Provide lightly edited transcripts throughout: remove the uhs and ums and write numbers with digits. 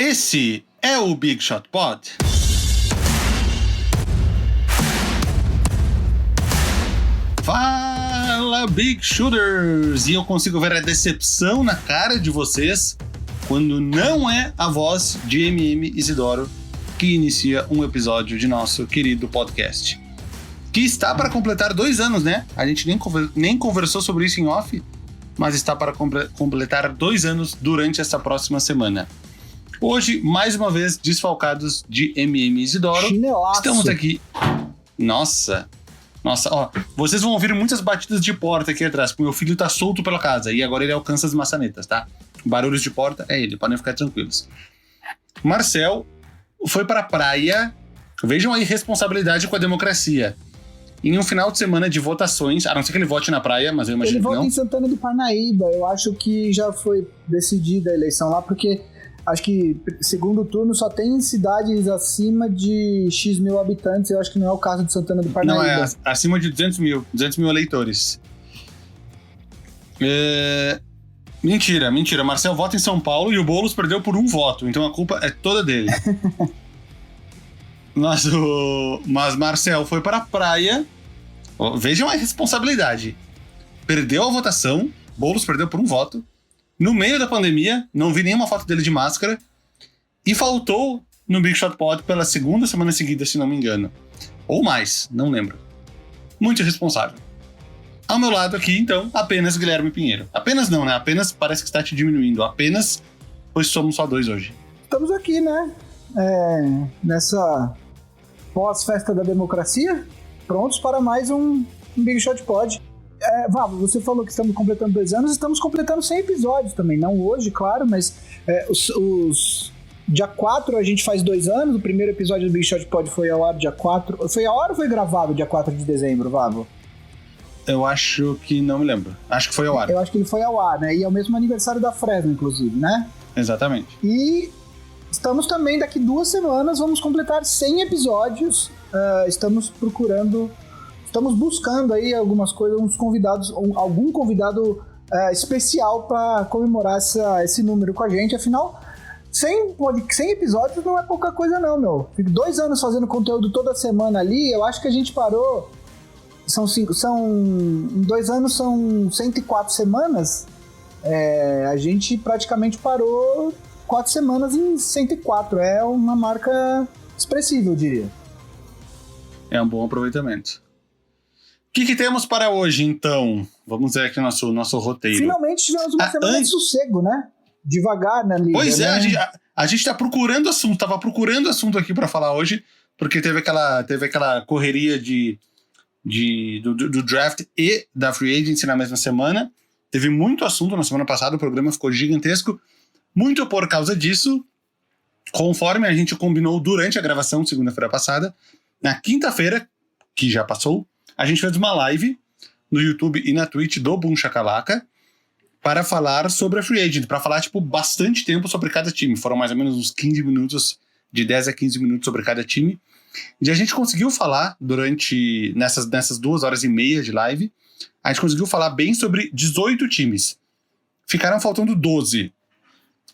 Esse é o Big Shot Pod. Fala, Big Shooters! E eu consigo ver a decepção na cara de vocês quando não é a voz de MM Isidoro que inicia um episódio de nosso querido podcast. Que está para completar 2 anos, né? A gente nem conversou sobre isso em off, mas está para completar 2 anos durante essa próxima semana. Hoje, mais uma vez, desfalcados de MM Isidoro. Chinelaço. Estamos aqui... Nossa, ó, vocês vão ouvir muitas batidas de porta aqui atrás, porque meu filho tá solto pela casa e agora ele alcança as maçanetas, tá? Barulhos de porta é ele, podem ficar tranquilos. Marcel foi pra praia, vejam aí responsabilidade com a democracia. Em um final de semana de votações, a não ser que ele vote na praia, mas eu imagino que não. Ele vota em Santana do Parnaíba, eu acho que já foi decidida a eleição lá, porque acho que segundo turno só tem cidades acima de X mil habitantes, eu acho que não é o caso de Santana do Parnaíba. Não, é acima de 200 mil eleitores. Mentira. Marcel vota em São Paulo e o Boulos perdeu por 1 voto, então a culpa é toda dele. Mas Marcel foi para a praia, vejam a responsabilidade. Perdeu a votação, Boulos perdeu por 1 voto, no meio da pandemia, não vi nenhuma foto dele de máscara, e faltou no Big Shot Pod pela 2ª semana seguida, se não me engano. Ou mais, não lembro. Muito irresponsável. Ao meu lado aqui, então, apenas Guilherme Pinheiro. Apenas não, né? Apenas parece que está te diminuindo. Apenas, pois somos só 2 hoje. Estamos aqui, né? Nessa pós-festa da democracia, prontos para mais um Big Shot Pod. Vavo, você falou que estamos completando 2 anos, estamos completando 100 episódios também. Não hoje, claro, mas dia 4 a gente faz 2 anos. O primeiro episódio do Big Shot Pod foi ao ar dia 4. Foi ao ar ou foi gravado dia 4 de dezembro, Vavo? Eu acho que não me lembro. Acho que foi ao ar. Eu acho que ele foi ao ar, né? E é o mesmo aniversário da Fresno, inclusive, né? Exatamente. E estamos também, daqui 2 semanas, vamos completar 100 episódios. Estamos buscando aí algumas coisas, algum convidado especial para comemorar esse número com a gente. Afinal, 100 episódios não é pouca coisa não, meu. Fico 2 anos fazendo conteúdo toda semana ali, eu acho que a gente parou... Em 2 anos são 104 semanas. A gente praticamente parou 4 semanas em 104. É uma marca expressiva, eu diria. É um bom aproveitamento. O que temos para hoje, então? Vamos ver aqui o nosso roteiro. Finalmente tivemos uma semana de sossego, né? Devagar na liga. Pois é, né? a gente tá procurando assunto. Tava procurando assunto aqui para falar hoje, porque teve aquela correria do draft e da free agency na mesma semana. Teve muito assunto na semana passada, o programa ficou gigantesco. Muito por causa disso, conforme a gente combinou durante a gravação, segunda-feira passada, na quinta-feira, que já passou, a gente fez uma live no YouTube e na Twitch do Boom Shakalaka para falar sobre a free agent, para falar, bastante tempo sobre cada time. Foram mais ou menos uns 15 minutos, de 10 a 15 minutos sobre cada time. E a gente conseguiu falar nessas 2 horas e meia de live, a gente conseguiu falar bem sobre 18 times. Ficaram faltando 12.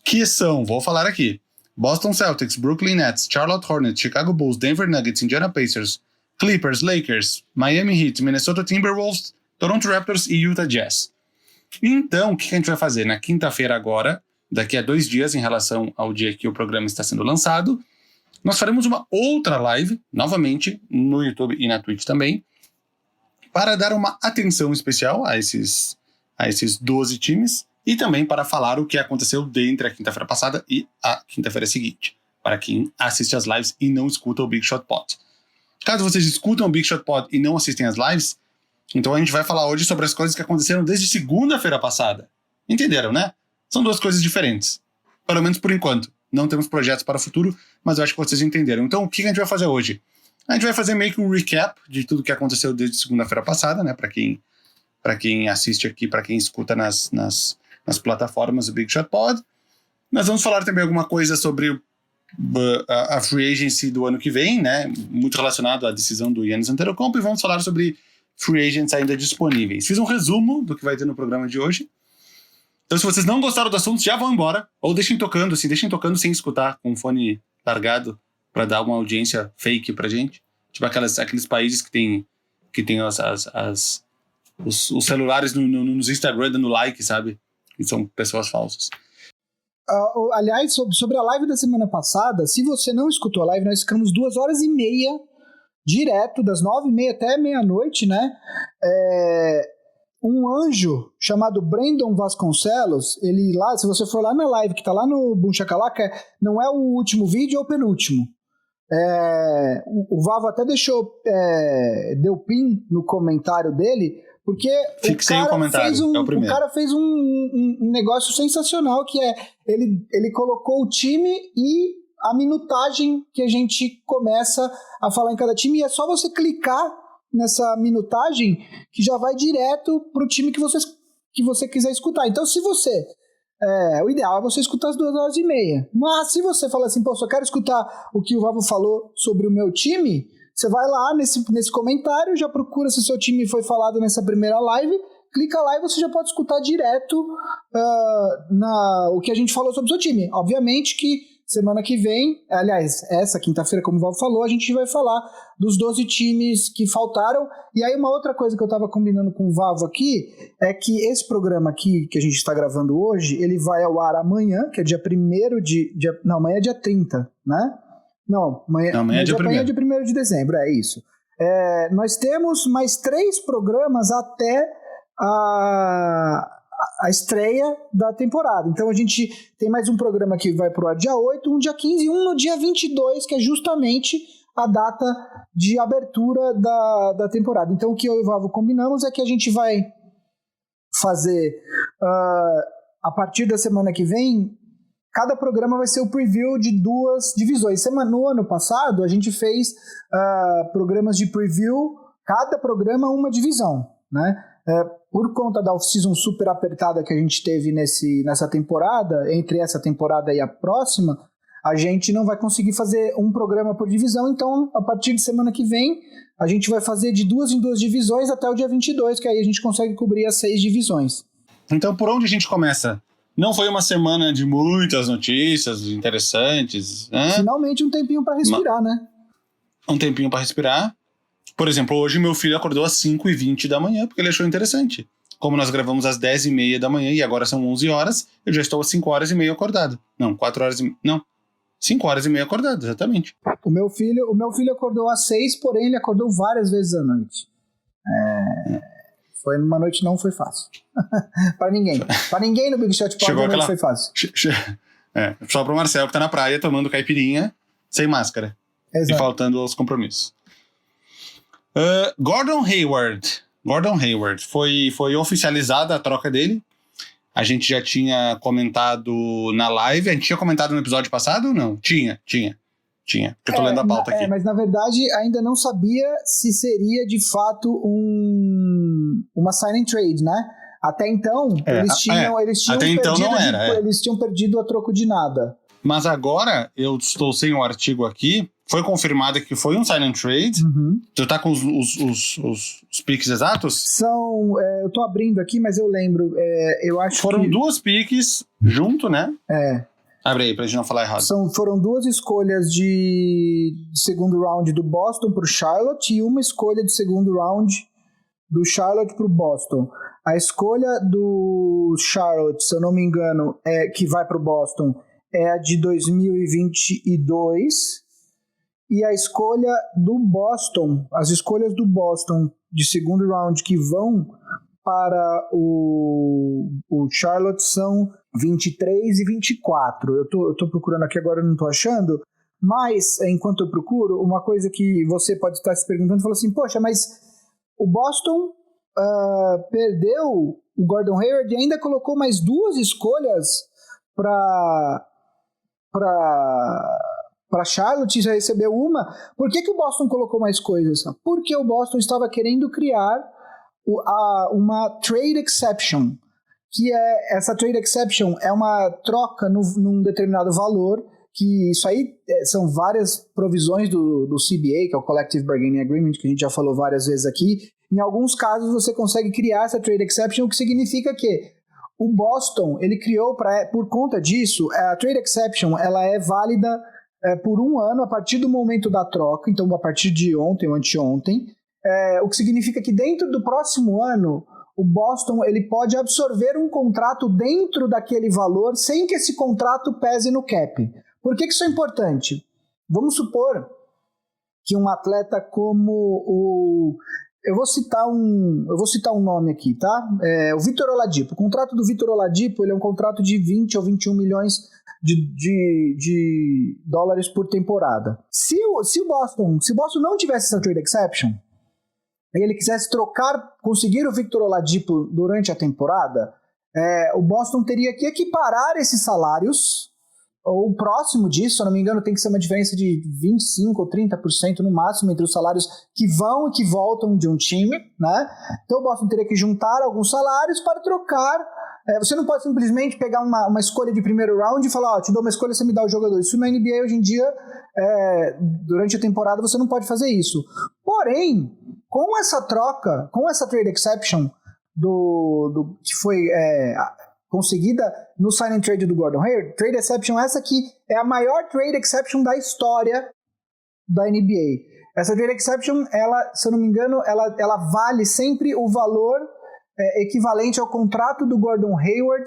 Que são, vou falar aqui, Boston Celtics, Brooklyn Nets, Charlotte Hornets, Chicago Bulls, Denver Nuggets, Indiana Pacers, Clippers, Lakers, Miami Heat, Minnesota Timberwolves, Toronto Raptors e Utah Jazz. Então, o que a gente vai fazer na quinta-feira agora, daqui a 2 dias, em relação ao dia que o programa está sendo lançado, nós faremos uma outra live, novamente, no YouTube e na Twitch também, para dar uma atenção especial a esses 12 times e também para falar o que aconteceu entre a quinta-feira passada e a quinta-feira seguinte, para quem assiste as lives e não escuta o Big Shot Pod. Caso vocês escutam o Big Shot Pod e não assistem as lives, então a gente vai falar hoje sobre as coisas que aconteceram desde segunda-feira passada. Entenderam, né? São 2 coisas diferentes, pelo menos por enquanto. Não temos projetos para o futuro, mas eu acho que vocês entenderam. Então, o que a gente vai fazer hoje? A gente vai fazer meio que um recap de tudo que aconteceu desde segunda-feira passada, né? Para quem assiste aqui, para quem escuta nas plataformas do Big Shot Pod. Nós vamos falar também alguma coisa sobre a free agency do ano que vem, né? Muito relacionado à decisão do Giannis Antetokounmpo, e vamos falar sobre free agents ainda disponíveis. Fiz um resumo do que vai ter no programa de hoje. Então, se vocês não gostaram do assunto, já vão embora. Ou deixem tocando sem escutar, com o fone largado, pra dar uma audiência fake pra gente. Tipo aqueles países que tem os celulares nos Instagram dando like, sabe? Que são pessoas falsas. Aliás, sobre a live da semana passada, se você não escutou a live, nós ficamos 2h30 direto, das 9h30 até meia-noite, né? Um anjo chamado Brandon Vasconcelos, ele lá, se você for lá na live, que tá lá no Boom Shakalaka, não é o último vídeo, é o penúltimo. O Vavo até deu pin no comentário dele, porque Fixei o comentário, é o primeiro. O cara fez um negócio sensacional, que ele colocou o time e a minutagem que a gente começa a falar em cada time, e é só você clicar nessa minutagem que já vai direto pro time que você quiser escutar. Então, se você... o ideal é você escutar as 2h30. Mas se você fala assim, só quero escutar o que o Vavo falou sobre o meu time, você vai lá nesse comentário, já procura se seu time foi falado nessa primeira live, clica lá e você já pode escutar direto o que a gente falou sobre o seu time. Obviamente que semana que vem, aliás, essa quinta-feira, como o Vavo falou, a gente vai falar dos 12 times que faltaram. E aí uma outra coisa que eu estava combinando com o Vavo aqui é que esse programa aqui que a gente está gravando hoje, ele vai ao ar amanhã, que é dia 1º não, amanhã é dia 30, né? Não, amanhã é dia 1º de dezembro, é isso. Nós temos mais 3 programas até a estreia da temporada. Então a gente tem mais um programa que vai pro ar dia 8, um dia 15 e um no dia 22, que é justamente a data de abertura da temporada. Então o que eu e o Vavo combinamos é que a gente vai fazer a partir da semana que vem, cada programa vai ser o preview de 2 divisões. No ano passado a gente fez programas de preview, cada programa uma divisão, né? Por conta da off-season super apertada que a gente teve nessa temporada, entre essa temporada e a próxima, a gente não vai conseguir fazer um programa por divisão. Então, a partir de semana que vem, a gente vai fazer de 2 em 2 divisões até o dia 22, que aí a gente consegue cobrir as 6 divisões. Então, por onde a gente começa? Não foi uma semana de muitas notícias interessantes, né? Finalmente um tempinho para respirar, né? Um tempinho para respirar. Por exemplo, hoje meu filho acordou às 5h20 da manhã, porque ele achou interessante. Como nós gravamos às 10h30 da manhã e agora são 11 horas, eu já estou às 5h30 acordado. Não, 5h30 acordado, exatamente. O meu filho acordou às 6, porém ele acordou várias vezes à noite. Foi numa noite, não foi fácil. Para ninguém. Para ninguém no Big Shot Pod a noite foi fácil. Só pro Marcel, que tá na praia tomando caipirinha, sem máscara. Exato. E faltando aos compromissos. Gordon Hayward foi oficializada a troca dele. A gente já tinha comentado na live. A gente tinha comentado no episódio passado ou não? Tinha. Eu tô lendo a pauta aqui. Mas na verdade ainda não sabia se seria de fato uma sign and trade, né? Até então eles tinham perdido a troco de nada. Mas agora eu estou sem o artigo aqui. Foi confirmado que foi um sign and trade. Uhum. Tu tá com os piques exatos? Eu tô abrindo aqui, mas eu lembro. Eu acho Foram que 2 piques junto, né? Abre aí pra gente não falar errado. Foram 2 escolhas de segundo round do Boston pro Charlotte e uma escolha de segundo round do Charlotte pro Boston. A escolha do Charlotte, se eu não me engano, que vai pro Boston, é a de 2022. E a escolha do Boston, as escolhas do Boston de segundo round que vão para o Charlotte são 23 e 24. Eu tô procurando aqui agora, não tô achando. Mas, enquanto eu procuro, uma coisa que você pode estar se perguntando, falou assim, poxa, mas o Boston perdeu o Gordon Hayward e ainda colocou mais 2 escolhas para Charlotte, já recebeu uma. Por que o Boston colocou mais coisas? Porque o Boston estava querendo criar uma trade exception, que essa trade exception é uma troca num determinado valor, que isso aí são várias provisões do CBA, que é o Collective Bargaining Agreement, que a gente já falou várias vezes aqui. Em alguns casos você consegue criar essa trade exception, o que significa que O Boston, ele criou, por conta disso, a Trade Exception, ela é válida por 1 ano a partir do momento da troca, então a partir de ontem ou anteontem, o que significa que dentro do próximo ano, o Boston ele pode absorver um contrato dentro daquele valor sem que esse contrato pese no cap. Por que isso é importante? Vamos supor que um atleta como o... Eu vou citar um nome aqui, tá? O Victor Oladipo. O contrato do Victor Oladipo ele é um contrato de 20 ou 21 milhões de dólares por temporada. Se o Boston não tivesse essa trade exception, e ele quisesse conseguir o Victor Oladipo durante a temporada, o Boston teria que equiparar esses salários, ou próximo disso, se eu não me engano, tem que ser uma diferença de 25% ou 30% no máximo entre os salários que vão e que voltam de um time, né? Então o Boston teria que juntar alguns salários para trocar. Você não pode simplesmente pegar uma escolha de primeiro round e falar, te dou uma escolha, você me dá o jogador. Isso na NBA hoje em dia, durante a temporada, você não pode fazer isso. Porém, com essa troca, com essa trade exception que foi conseguida no sign and trade do Gordon Hayward, trade exception essa que é a maior trade exception da história da NBA. Essa trade exception, ela, se eu não me engano, ela vale sempre o valor equivalente ao contrato do Gordon Hayward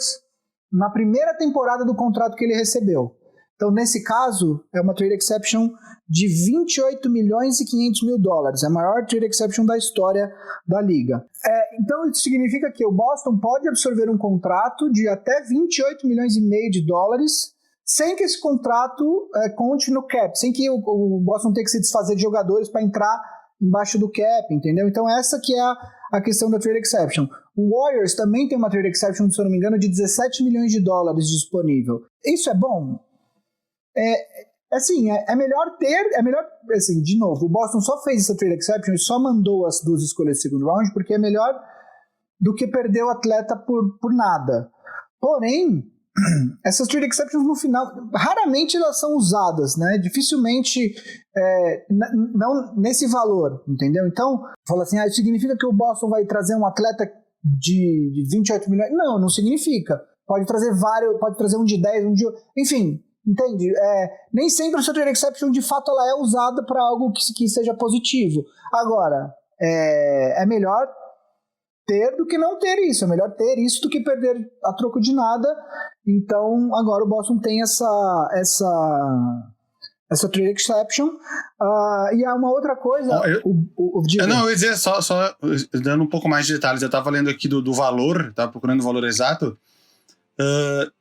na primeira temporada do contrato que ele recebeu. Então, nesse caso, é uma trade exception de 28 milhões e 500 mil dólares. É a maior trade exception da história da liga. Então, isso significa que o Boston pode absorver um contrato de até 28 milhões e meio de dólares sem que esse contrato conte no cap, sem que o Boston tenha que se desfazer de jogadores para entrar embaixo do cap, entendeu? Então, essa que é a questão da trade exception. O Warriors também tem uma trade exception, se eu não me engano, de 17 milhões de dólares disponível. Isso é bom? É melhor ter, assim, de novo, o Boston só fez essa trade exception e só mandou as 2 escolhas de segundo round porque é melhor do que perder o atleta por nada. Porém, essas trade exceptions no final, raramente elas são usadas, né? Dificilmente, não nesse valor, entendeu? Então, fala assim, isso significa que o Boston vai trazer um atleta de 28 milhões? Não significa. Pode trazer vários, pode trazer um de 10, um de... Enfim, entende? Nem sempre a trade exception, de fato, ela é usada para algo que seja positivo. Agora, é melhor ter do que não ter isso. É melhor ter isso do que perder a troco de nada. Então, agora o Boston tem essa trade exception. E há uma outra coisa... eu ia dizer, só dando um pouco mais de detalhes, eu estava lendo aqui do valor, estava procurando o valor exato.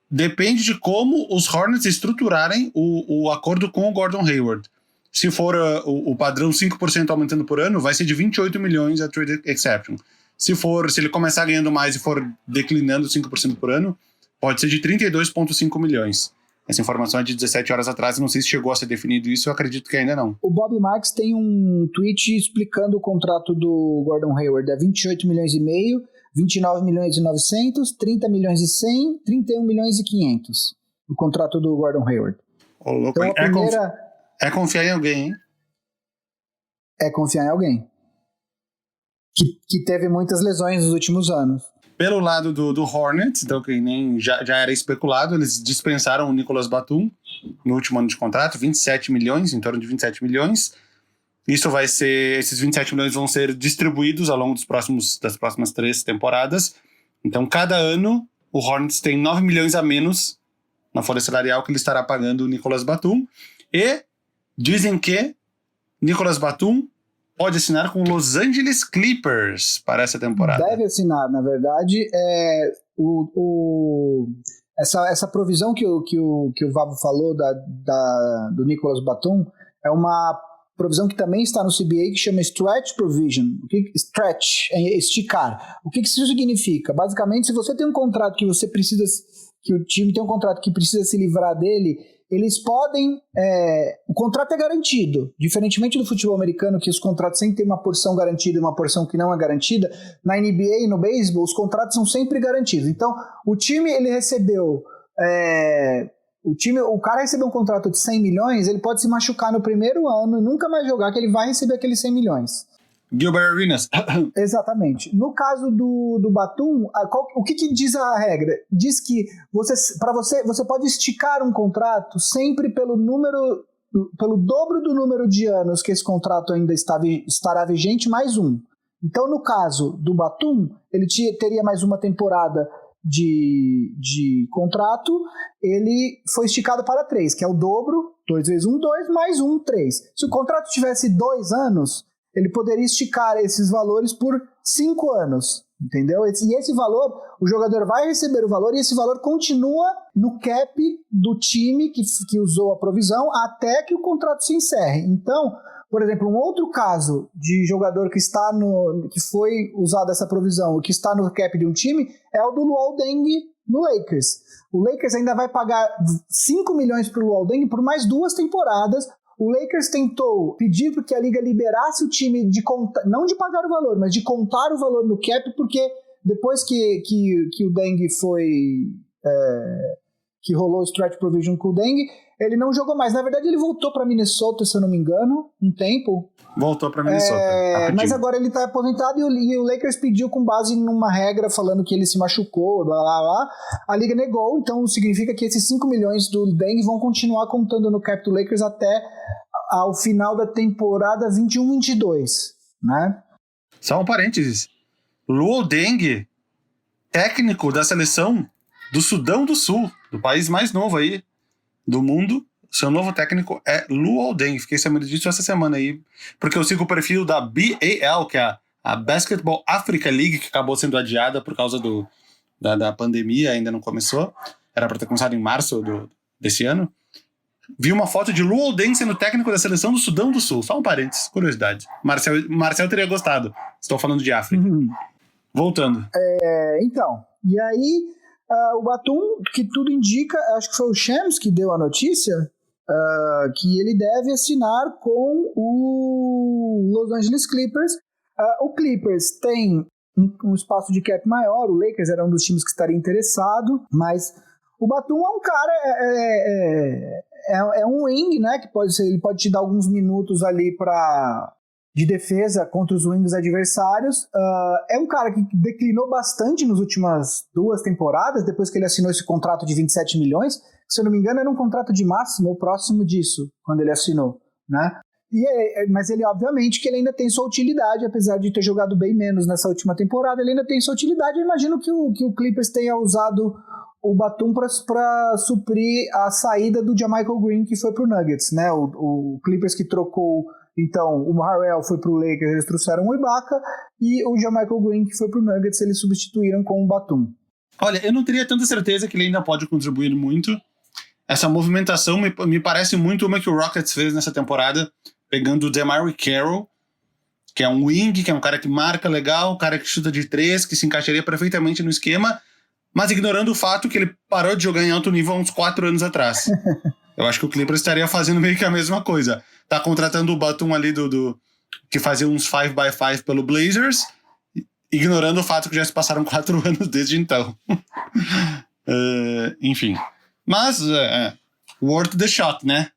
Depende de como os Hornets estruturarem o acordo com o Gordon Hayward. Se for o padrão 5% aumentando por ano, vai ser de 28 milhões a trade exception. Se ele começar ganhando mais e for declinando 5% por ano, pode ser de 32,5 milhões. Essa informação é de 17 horas atrás, não sei se chegou a ser definido isso, eu acredito que ainda não. O Bob Marks tem um tweet explicando o contrato do Gordon Hayward, 28 milhões e meio, 29 milhões e 900, 30 milhões e 100, 31 milhões e 500. O contrato do Gordon Hayward. Louco, então, é confiar em alguém, hein? É confiar em alguém. Que teve muitas lesões nos últimos anos. Pelo lado do Hornets, então que nem já era especulado, eles dispensaram o Nicolas Batum no último ano de contrato, 27 milhões, em torno de 27 milhões. Esses 27 milhões vão ser distribuídos ao longo das próximas 3 temporadas. Então, cada ano, o Hornets tem 9 milhões a menos na folha salarial que ele estará pagando o Nicolas Batum. E dizem que Nicolas Batum pode assinar com Los Angeles Clippers para essa temporada. Deve assinar, na verdade. Essa provisão que o Vavo falou do Nicolas Batum é uma provisão que também está no CBA, que chama Stretch Provision. Stretch, esticar. O que isso significa? Basicamente, se você tem um contrato que o time tem um contrato que precisa se livrar dele, eles podem... o contrato é garantido. Diferentemente do futebol americano, que os contratos sempre têm uma porção garantida e uma porção que não é garantida, na NBA e no beisebol, os contratos são sempre garantidos. Então, o time, ele recebeu... O cara recebeu um contrato de 100 milhões, ele pode se machucar no primeiro ano e nunca mais jogar, que ele vai receber aqueles 100 milhões. Gilbert Arenas. Exatamente. No caso do Batum, o que diz a regra? Diz que você pode esticar um contrato sempre pelo dobro do número de anos que esse contrato ainda estará vigente, mais um. Então, no caso do Batum, ele teria mais uma temporada de contrato, ele foi esticado para 3, que é o dobro, 2 vezes 1, 2, mais 1, 3. Se o contrato tivesse 2 anos, ele poderia esticar esses valores por 5 anos, entendeu? E esse valor, o jogador vai receber o valor e esse valor continua no cap do time que usou a provisão até que o contrato se encerre. Então, por exemplo, um outro caso de jogador que foi usado essa provisão, que está no cap de um time, é o do Luol Deng no Lakers. O Lakers ainda vai pagar 5 milhões para o Luol Deng por mais 2 temporadas. O Lakers tentou pedir para que a liga liberasse o time não de pagar o valor, mas de contar o valor no cap, porque depois que o Deng que rolou o stretch provision com o Deng, ele não jogou mais. Na verdade, ele voltou para Minnesota, se eu não me engano, um tempo. Voltou para Minnesota. Mas agora ele está aposentado e o Lakers pediu com base numa regra falando que ele se machucou, blá, blá, blá. A liga negou, então significa que esses 5 milhões do Deng vão continuar contando no cap do Lakers até ao final da temporada 21-22, né? Só um parênteses. Luol Deng, técnico da seleção do Sudão do Sul, do país mais novo aí do mundo. Seu novo técnico é Luol Deng. Fiquei sabendo disso essa semana aí, porque eu sigo o perfil da BAL, que é a Basketball Africa League, que acabou sendo adiada por causa da pandemia, ainda não começou. Era para ter começado em março desse ano. Vi uma foto de Luol Deng sendo técnico da seleção do Sudão do Sul. Só um parênteses, curiosidade. Marcel teria gostado. Estou falando de África. Voltando. Então, e aí o Batum, que tudo indica, acho que foi o Shams que deu a notícia, que ele deve assinar com o Los Angeles Clippers. O Clippers tem um espaço de cap maior, o Lakers era um dos times que estaria interessado, mas o Batum é um cara, é um wing, né, que ele pode te dar alguns minutos ali de defesa contra os wings adversários. É um cara que declinou bastante nas últimas 2 temporadas, depois que ele assinou esse contrato de 27 milhões, se eu não me engano era um contrato de máximo ou próximo disso, quando ele assinou, né? Mas ele, obviamente, que ele ainda tem sua utilidade, apesar de ter jogado bem menos nessa última temporada, ele ainda tem sua utilidade. Eu imagino que o Clippers tenha usado o Batum para suprir a saída do JaMychal Green, que foi pro Nuggets, né? O Clippers que trocou, então, o Harrell foi pro Lakers, eles trouxeram o Ibaka, e o JaMychal Green, que foi pro Nuggets, eles substituíram com o Batum. Olha, eu não teria tanta certeza que ele ainda pode contribuir muito. Essa movimentação me parece muito uma que o Rockets fez nessa temporada, pegando o DeMarre Carroll, que é um wing, que é um cara que marca legal, um cara que chuta de 3, que se encaixaria perfeitamente no esquema, mas ignorando o fato que ele parou de jogar em alto nível há uns 4 anos atrás. Eu acho que o Clippers estaria fazendo meio que a mesma coisa. Tá contratando o Batum ali que fazia uns 5x5 pelo Blazers, ignorando o fato que já se passaram 4 anos desde então. Enfim. Mas, worth the shot, né?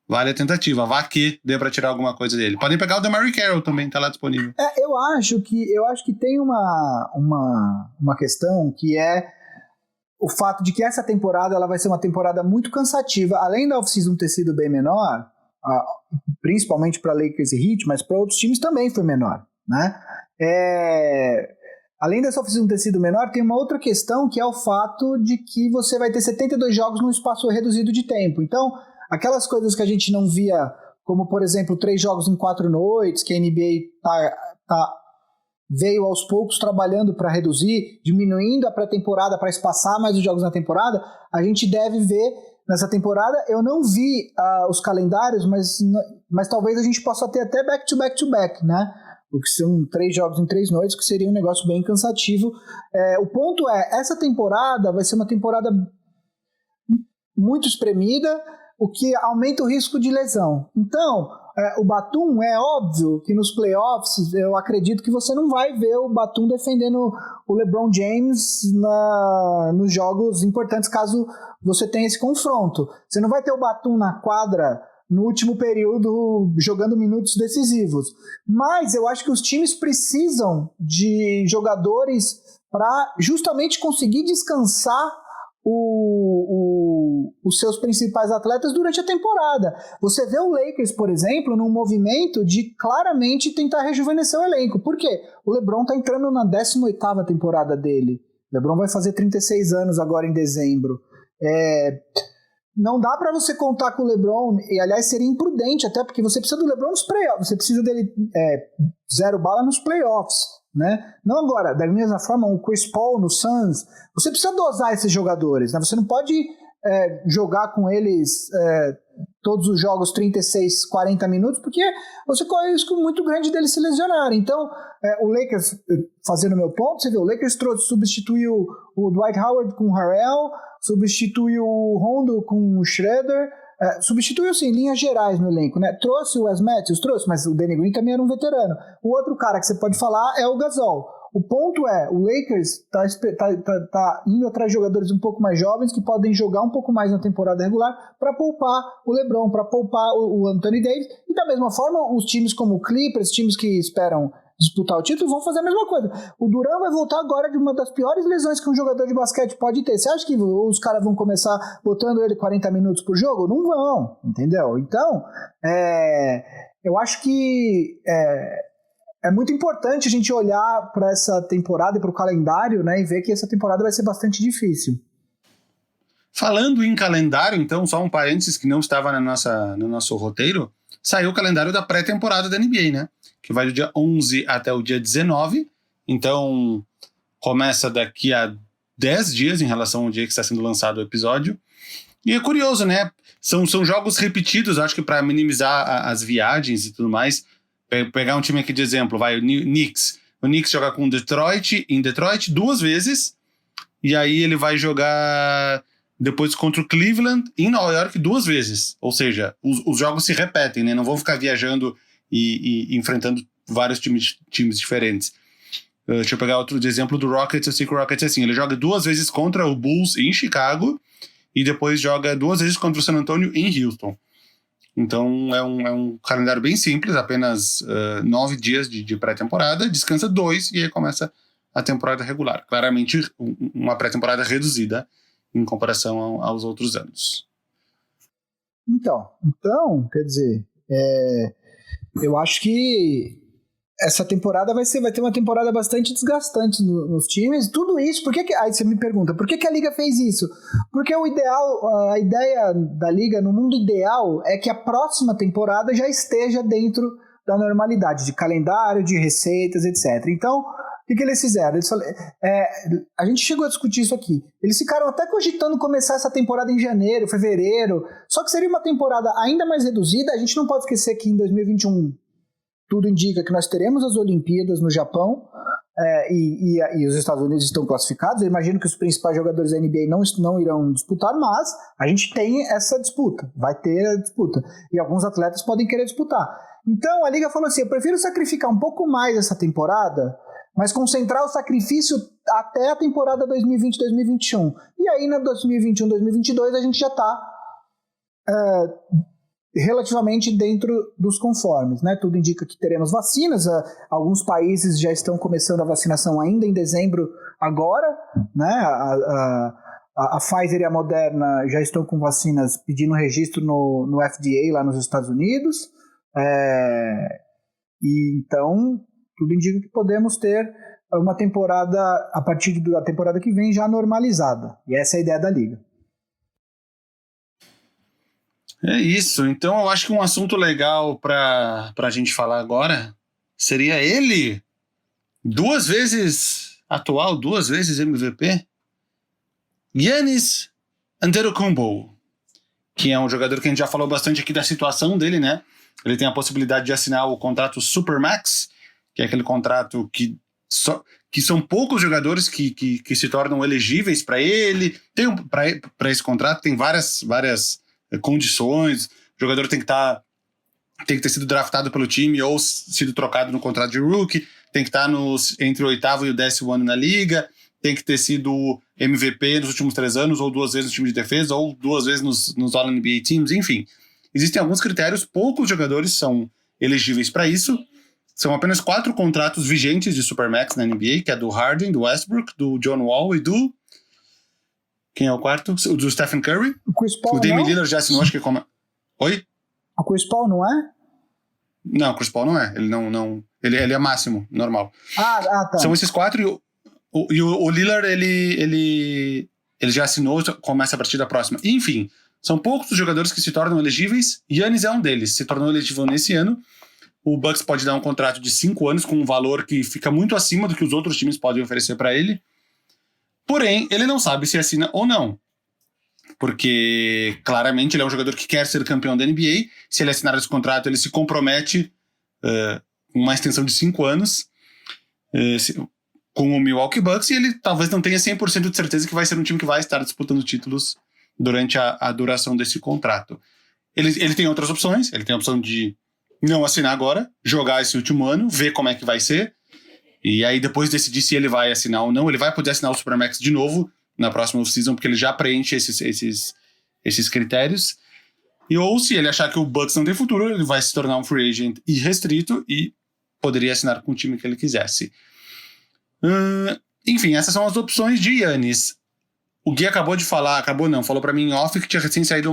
Vale a tentativa. Vá que dê pra tirar alguma coisa dele. Podem pegar o DeMarre Carroll também, tá lá disponível. Eu acho que tem uma questão que é o fato de que essa temporada ela vai ser uma temporada muito cansativa. Além da off-season ter sido bem menor, principalmente para Lakers e Heat, mas para outros times também foi menor, né? Além dessa off-season ter sido menor, tem uma outra questão que é o fato de que você vai ter 72 jogos num espaço reduzido de tempo. Então, aquelas coisas que a gente não via, como por exemplo 3 jogos em 4 noites, que a NBA veio aos poucos trabalhando para reduzir, diminuindo a pré-temporada para espaçar mais os jogos na temporada, a gente deve ver nessa temporada. Eu não vi os calendários, mas talvez a gente possa ter até back-to-back-to-back, né? O que são 3 jogos em 3 noites, que seria um negócio bem cansativo. O ponto essa temporada vai ser uma temporada muito espremida, o que aumenta o risco de lesão. Então, o Batum, é óbvio que nos playoffs, eu acredito que você não vai ver o Batum defendendo o LeBron James nos jogos importantes, caso você tenha esse confronto. Você não vai ter o Batum na quadra no último período jogando minutos decisivos. Mas eu acho que os times precisam de jogadores para justamente conseguir descansar os seus principais atletas durante a temporada. Você vê o Lakers, por exemplo, num movimento de claramente tentar rejuvenescer o elenco. Por quê? O LeBron está entrando na 18ª temporada dele. O LeBron vai fazer 36 anos agora em dezembro. Não dá para você contar com o LeBron, e aliás seria imprudente até, porque você precisa do LeBron nos playoffs, você precisa dele zero bala nos playoffs, né? Não agora, da mesma forma o Chris Paul no Suns, você precisa dosar esses jogadores, né? Você não pode jogar com eles todos os jogos 36, 40 minutos, porque você corre um risco muito grande deles se lesionarem. Então, o Lakers, fazendo o meu ponto, você vê, o Lakers substituiu o Dwight Howard com o Harrell, substituiu o Rondo com o Schroeder, substituiu sim, em linhas gerais no elenco, né? Trouxe o Wes Matthews, mas o Danny Green também era um veterano. O outro cara que você pode falar é o Gasol. O ponto é, o Lakers tá indo atrás de jogadores um pouco mais jovens que podem jogar um pouco mais na temporada regular para poupar o LeBron, para poupar o Anthony Davis, e da mesma forma os times como o Clippers, times que esperam disputar o título, vão fazer a mesma coisa. O Durant vai voltar agora de uma das piores lesões que um jogador de basquete pode ter. Você acha que os caras vão começar botando ele 40 minutos por jogo? Não vão, entendeu? Então, eu acho que é muito importante a gente olhar para essa temporada e para o calendário, né, e ver que essa temporada vai ser bastante difícil. Falando em calendário, então, só um parênteses que não estava no nosso roteiro, saiu o calendário da pré-temporada da NBA, né? Que vai do dia 11 até o dia 19, então começa daqui a 10 dias em relação ao dia que está sendo lançado o episódio. E é curioso, né? São jogos repetidos, acho que para minimizar as viagens e tudo mais. Pegar um time aqui de exemplo, vai o Knicks. O Knicks joga com Detroit, em Detroit 2 vezes, e aí ele vai jogar depois contra o Cleveland em Nova York 2 vezes. Ou seja, os jogos se repetem, né? Não vão ficar viajando e enfrentando vários times diferentes. Deixa eu pegar outro exemplo do Rockets. Eu sei que o Rockets é assim, ele joga 2 vezes contra o Bulls em Chicago e depois joga 2 vezes contra o San Antonio em Houston. Então é um calendário bem simples, apenas 9 dias de pré-temporada, descansa 2 e aí começa a temporada regular. Claramente uma pré-temporada reduzida em comparação aos outros anos. Então, quer dizer, eu acho que essa temporada vai ter uma temporada bastante desgastante nos times. Tudo isso, aí você me pergunta, por que a Liga fez isso? Porque o ideal, a ideia da Liga no mundo ideal é que a próxima temporada já esteja dentro da normalidade de calendário, de receitas, etc. Então, o que eles fizeram? A gente chegou a discutir isso aqui. Eles ficaram até cogitando começar essa temporada em janeiro, fevereiro, só que seria uma temporada ainda mais reduzida. A gente não pode esquecer que em 2021 tudo indica que nós teremos as Olimpíadas no Japão, e os Estados Unidos estão classificados. Eu imagino que os principais jogadores da NBA não irão disputar, mas a gente tem essa disputa, vai ter a disputa, e alguns atletas podem querer disputar. Então a Liga falou assim, eu prefiro sacrificar um pouco mais essa temporada, mas concentrar o sacrifício até a temporada 2020-2021. E aí na 2021-2022 a gente já está relativamente dentro dos conformes, né? Tudo indica que teremos vacinas, alguns países já estão começando a vacinação ainda em dezembro agora, né? A Pfizer e a Moderna já estão com vacinas pedindo registro no FDA lá nos Estados Unidos, e então tudo indica que podemos ter uma temporada, a partir da temporada que vem, já normalizada, e essa é a ideia da Liga. É isso, então eu acho que um assunto legal para a gente falar agora seria ele, 2 vezes atual, 2 vezes MVP, Giannis Antetokounmpo, que é um jogador que a gente já falou bastante aqui da situação dele, né? Ele tem a possibilidade de assinar o contrato Supermax, que é aquele contrato que são poucos jogadores que se tornam elegíveis para ele. Para esse contrato tem várias condições. O jogador tem que ter sido draftado pelo time ou sido trocado no contrato de rookie, tem que estar entre o 8º e o 10º ano na liga, tem que ter sido MVP nos últimos 3 anos, ou 2 vezes no time de defesa, ou 2 vezes nos All-NBA Teams, enfim. existem alguns critérios, poucos jogadores são elegíveis para isso. São apenas 4 contratos vigentes de Supermax na NBA, que é do Harden, do Westbrook, do John Wall e do... Quem é o quarto? O do Stephen Curry. O Chris Paul, o Damian Lillard já assinou, acho que... Oi? O Chris Paul não é? Não, o Chris Paul não é. Ele não... Ele é máximo, normal. Tá. São esses 4 e o Lillard, ele já assinou, começa a partir da próxima. Enfim, são poucos os jogadores que se tornam elegíveis. Giannis é um deles. Se tornou elegível nesse ano. O Bucks pode dar um contrato de 5 anos com um valor que fica muito acima do que os outros times podem oferecer para ele. Porém, ele não sabe se assina ou não. Porque, claramente, ele é um jogador que quer ser campeão da NBA. Se ele assinar esse contrato, ele se compromete com uma extensão de 5 anos com o Milwaukee Bucks. E ele talvez não tenha 100% de certeza que vai ser um time que vai estar disputando títulos durante a duração desse contrato. Ele tem outras opções. Ele tem a opção de não assinar agora, jogar esse último ano, ver como é que vai ser. E aí depois decidir se ele vai assinar ou não. Ele vai poder assinar o Supermax de novo na próxima off-season, porque ele já preenche esses critérios. Ou se ele achar que o Bucks não tem futuro, ele vai se tornar um free agent irrestrito e poderia assinar com o time que ele quisesse. Enfim, essas são as opções de Giannis. O Gui falou pra mim em off que tinha recém saído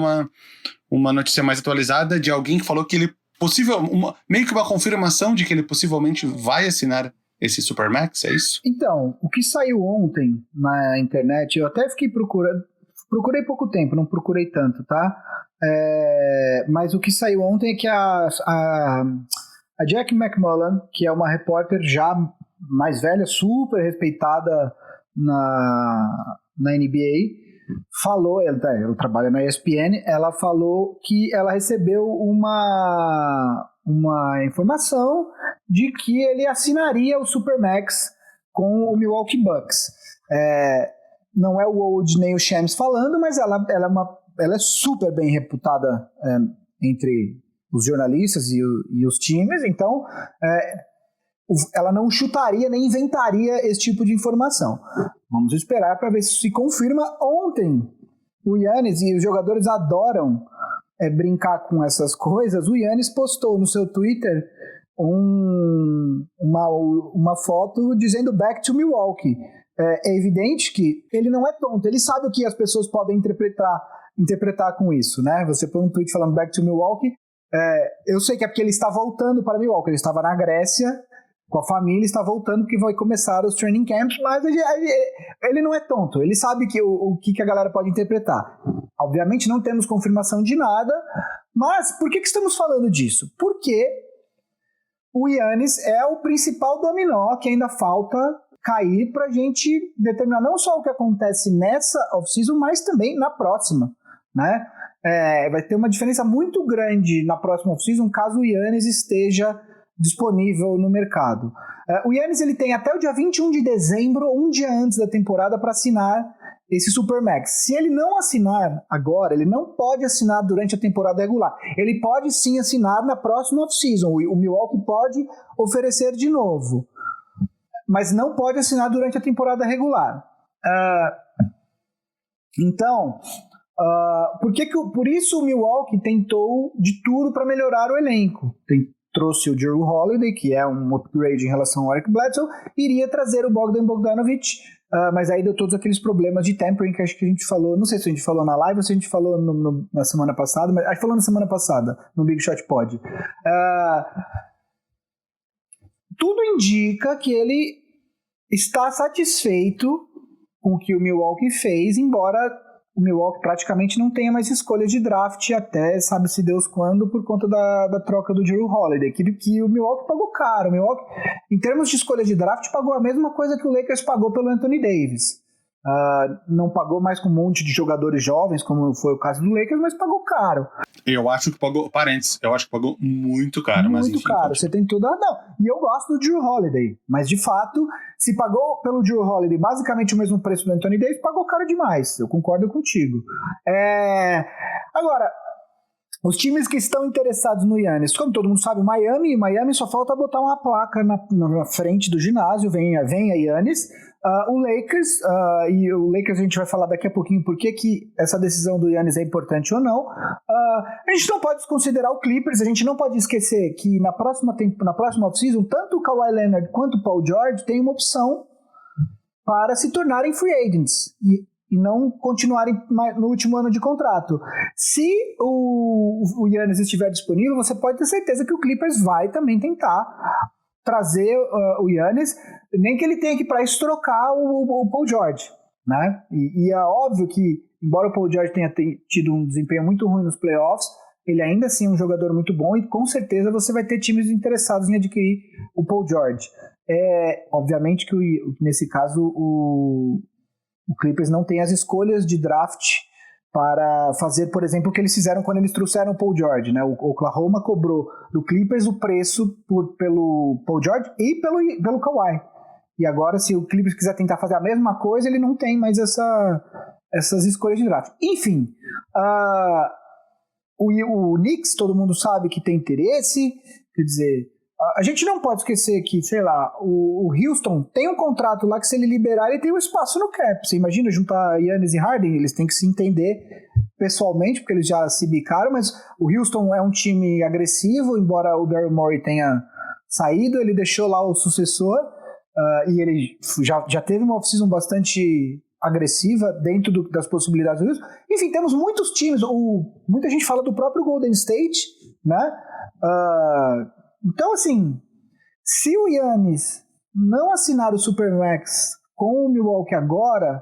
uma notícia mais atualizada de alguém que falou que ele meio que uma confirmação de que ele possivelmente vai assinar esse Supermax, é isso? Então, o que saiu ontem na internet, eu até fiquei procurei pouco tempo, não procurei tanto, tá? Mas o que saiu ontem é que a Jack McMullen, que é uma repórter já mais velha, super respeitada na NBA, falou, ela trabalha na ESPN, ela falou que ela recebeu uma informação de que ele assinaria o Supermax com o Milwaukee Bucks. Não é o Woj nem o Shams falando, mas ela é super bem reputada entre os jornalistas e os times, então ela não chutaria nem inventaria esse tipo de informação. Vamos esperar para ver se se confirma. Ontem, o Giannis, e os jogadores adoram brincar com essas coisas, o Giannis postou no seu Twitter uma foto dizendo back to Milwaukee. É evidente que ele não é tonto, ele sabe o que as pessoas podem interpretar com isso, né? Você põe um tweet falando back to Milwaukee, eu sei que é porque ele está voltando para Milwaukee, ele estava na Grécia com a família, está voltando porque vai começar os training camps, mas ele não é tonto, ele sabe o que a galera pode interpretar. Obviamente não temos confirmação de nada, mas por que estamos falando disso? Porque o Giannis é o principal dominó que ainda falta cair para a gente determinar não só o que acontece nessa off-season, mas também na próxima, né? Vai ter uma diferença muito grande na próxima off-season caso o Giannis esteja disponível no mercado. O Giannis ele tem até o dia 21 de dezembro, um dia antes da temporada, para assinar esse Supermax. Se ele não assinar agora, ele não pode assinar durante a temporada regular. Ele pode sim assinar na próxima off-season. O Milwaukee pode oferecer de novo, mas não pode assinar durante a temporada regular. Então, por isso o Milwaukee tentou de tudo para melhorar o elenco. Trouxe o Jrue Holiday, que é um upgrade em relação ao Eric Bledsoe, iria trazer o Bogdan Bogdanovic, mas aí deu todos aqueles problemas de tampering que acho que a gente falou, não sei se a gente falou na live ou se a gente falou na semana passada, mas acho que falou na semana passada, no Big Shot Pod. Tudo indica que ele está satisfeito com o que o Milwaukee fez, embora o Milwaukee praticamente não tenha mais escolhas de draft até sabe-se Deus quando, por conta da troca do Jrue Holiday, que o Milwaukee pagou caro. O Milwaukee, em termos de escolha de draft, pagou a mesma coisa que o Lakers pagou pelo Anthony Davis. Não pagou mais com um monte de jogadores jovens, como foi o caso do Lakers, mas pagou caro. Eu acho que pagou, eu acho que pagou muito caro. Muito mas enfim, caro, você tem tudo. Não, e eu gosto do Jrue Holiday, mas de fato, se pagou pelo Jrue Holiday basicamente o mesmo preço do Anthony Davis, pagou caro demais, eu concordo contigo. Agora, Os times que estão interessados no Giannis, como todo mundo sabe, Miami só falta botar uma placa na frente do ginásio, venha Giannis. O Lakers, e o Lakers a gente vai falar daqui a pouquinho por que essa decisão do Giannis é importante ou não. A gente não pode desconsiderar o Clippers, a gente não pode esquecer que na próxima off-season, tanto o Kawhi Leonard quanto o Paul George têm uma opção para se tornarem free agents e não continuarem no último ano de contrato. Se o Giannis estiver disponível, você pode ter certeza que o Clippers vai também tentar trazer o Giannis, nem que ele tenha que para isso trocar o Paul George, né? E é óbvio que, embora o Paul George tenha tido um desempenho muito ruim nos playoffs, ele ainda assim é um jogador muito bom e com certeza você vai ter times interessados em adquirir o Paul George. Obviamente que nesse caso o Clippers não tem as escolhas de draft para fazer, por exemplo, o que eles fizeram quando eles trouxeram o Paul George, né? O Oklahoma cobrou do Clippers o preço pelo Paul George e pelo Kawhi. E agora, se o Clippers quiser tentar fazer a mesma coisa, ele não tem mais essas escolhas de draft. Enfim, o Knicks, todo mundo sabe que tem interesse, quer dizer... A gente não pode esquecer que, sei lá, o Houston tem um contrato lá que se ele liberar, ele tem um espaço no cap. Você imagina juntar Giannis e Harden, eles têm que se entender pessoalmente, porque eles já se bicaram, mas o Houston é um time agressivo, embora o Daryl Morey tenha saído, ele deixou lá o sucessor, e ele já teve uma off-season bastante agressiva dentro das possibilidades do Houston. Enfim, temos muitos times, muita gente fala do próprio Golden State, né? Então, assim, se o Giannis não assinar o Supermax com o Milwaukee agora,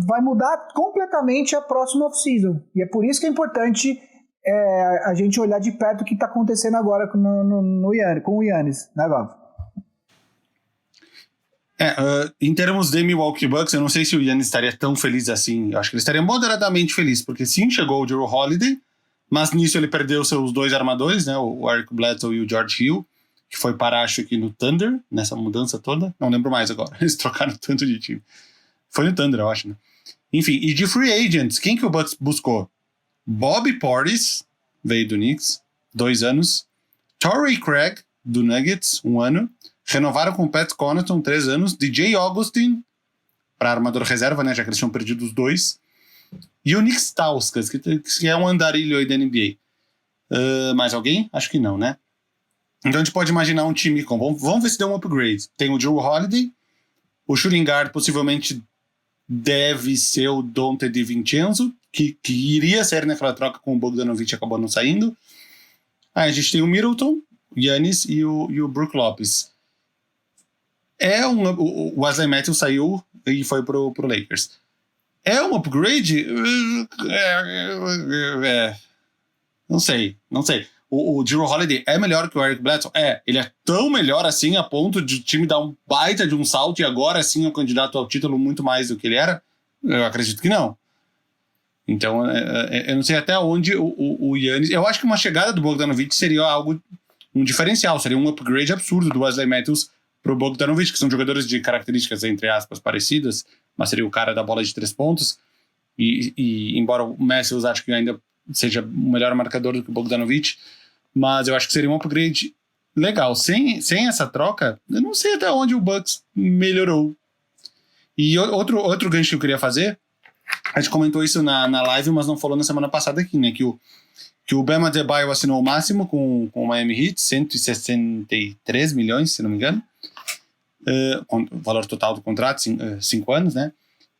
vai mudar completamente a próxima off-season. E é por isso que é importante a gente olhar de perto o que está acontecendo agora com o Giannis, né, Vavo? Em termos de Milwaukee Bucks, eu não sei se o Giannis estaria tão feliz assim. Eu acho que ele estaria moderadamente feliz, porque sim, chegou o Jrue Holiday, mas nisso ele perdeu seus dois armadores, né, o Eric Bledsoe e o George Hill, que foi parar, acho que no Thunder, nessa mudança toda. Não lembro mais agora, eles trocaram tanto de time. Foi no Thunder, eu acho, né? Enfim, e de free agents, quem que o Bucks buscou? Bobby Portis, veio do Knicks, 2 anos. Torrey Craig, do Nuggets, 1 ano. Renovaram com o Pat Connaughton, 3 anos. DJ Augustin, para armador reserva, né, já que eles tinham perdido os 2. E o Nick Stauskas, que é um andarilho aí da NBA. Mais alguém? Acho que não, né? Então a gente pode imaginar um time com... Vamos ver se deu um upgrade. Tem o Jrue Holiday, o shooting guard possivelmente deve ser o Donte DiVincenzo, que iria ser naquela troca com o Bogdanovic e acabou não saindo. Aí a gente tem o Middleton, o Giannis e o Brook Lopes. O Wesley Matthews saiu e foi pro Lakers. É um upgrade? Não sei. O Jrue Holiday é melhor que o Eric Bledsoe? Ele é tão melhor assim a ponto de o time dar um baita de um salto e agora sim é um candidato ao título muito mais do que ele era? Eu acredito que não. Então, eu não sei até onde o Giannis... Eu acho que uma chegada do Bogdanovic seria um diferencial, seria um upgrade absurdo do Wesley Matthews pro Bogdanovic, que são jogadores de características, entre aspas, parecidas, mas seria o cara da bola de 3 pontos, e embora o Matthews acho que ainda seja o melhor marcador do que o Bogdanovic, mas eu acho que seria um upgrade legal. Sem essa troca, eu não sei até onde o Bucks melhorou. E outro gancho que eu queria fazer, a gente comentou isso na live, mas não falou na semana passada aqui, né, que o Bam Adebayo assinou o máximo com o Miami Heat, 163 milhões, se não me engano, o valor total do contrato, 5 anos, né?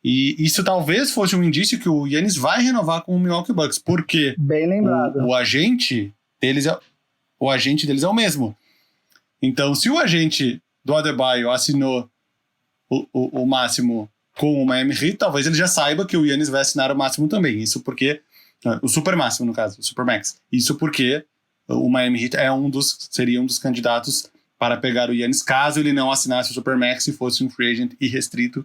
E isso talvez fosse um indício que o Giannis vai renovar com o Milwaukee Bucks, porque bem lembrado. O agente deles é o mesmo. Então, se o agente do Adebayo assinou o máximo com o Miami Heat, talvez ele já saiba que o Giannis vai assinar o máximo também. Isso porque... o super máximo, no caso, o Supermax. Isso porque o Miami Heat seria um dos candidatos para pegar o Giannis, caso ele não assinasse o Supermax e fosse um free agent irrestrito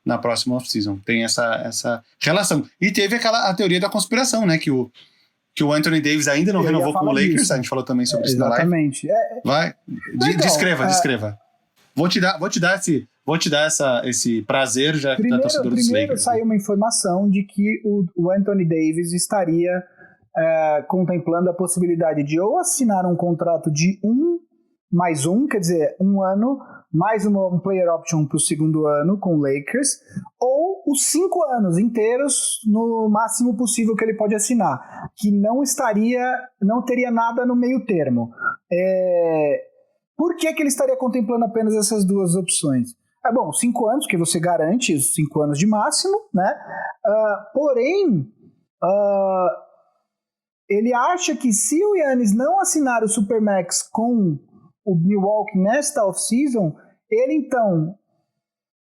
na próxima off-season. Tem essa relação. E teve a teoria da conspiração, né? Que o Anthony Davis ainda não renovou com o Lakers. Disso. A gente falou também sobre isso na live. Exatamente. Vai. Descreva. Vou te dar esse prazer, já que tá torcedor dos Lakers. Primeiro saiu uma informação de que o Anthony Davis estaria contemplando a possibilidade de ou assinar um contrato de 1+1, quer dizer, 1 ano, mais um player option para o segundo ano com o Lakers, ou os 5 anos inteiros no máximo possível que ele pode assinar, que não teria nada no meio termo. Por que ele estaria contemplando apenas essas duas opções? Bom, 5 anos, que você garante os 5 anos de máximo, né? Porém, ele acha que se o Giannis não assinar o Supermax com o Milwaukee nesta off-season, ele então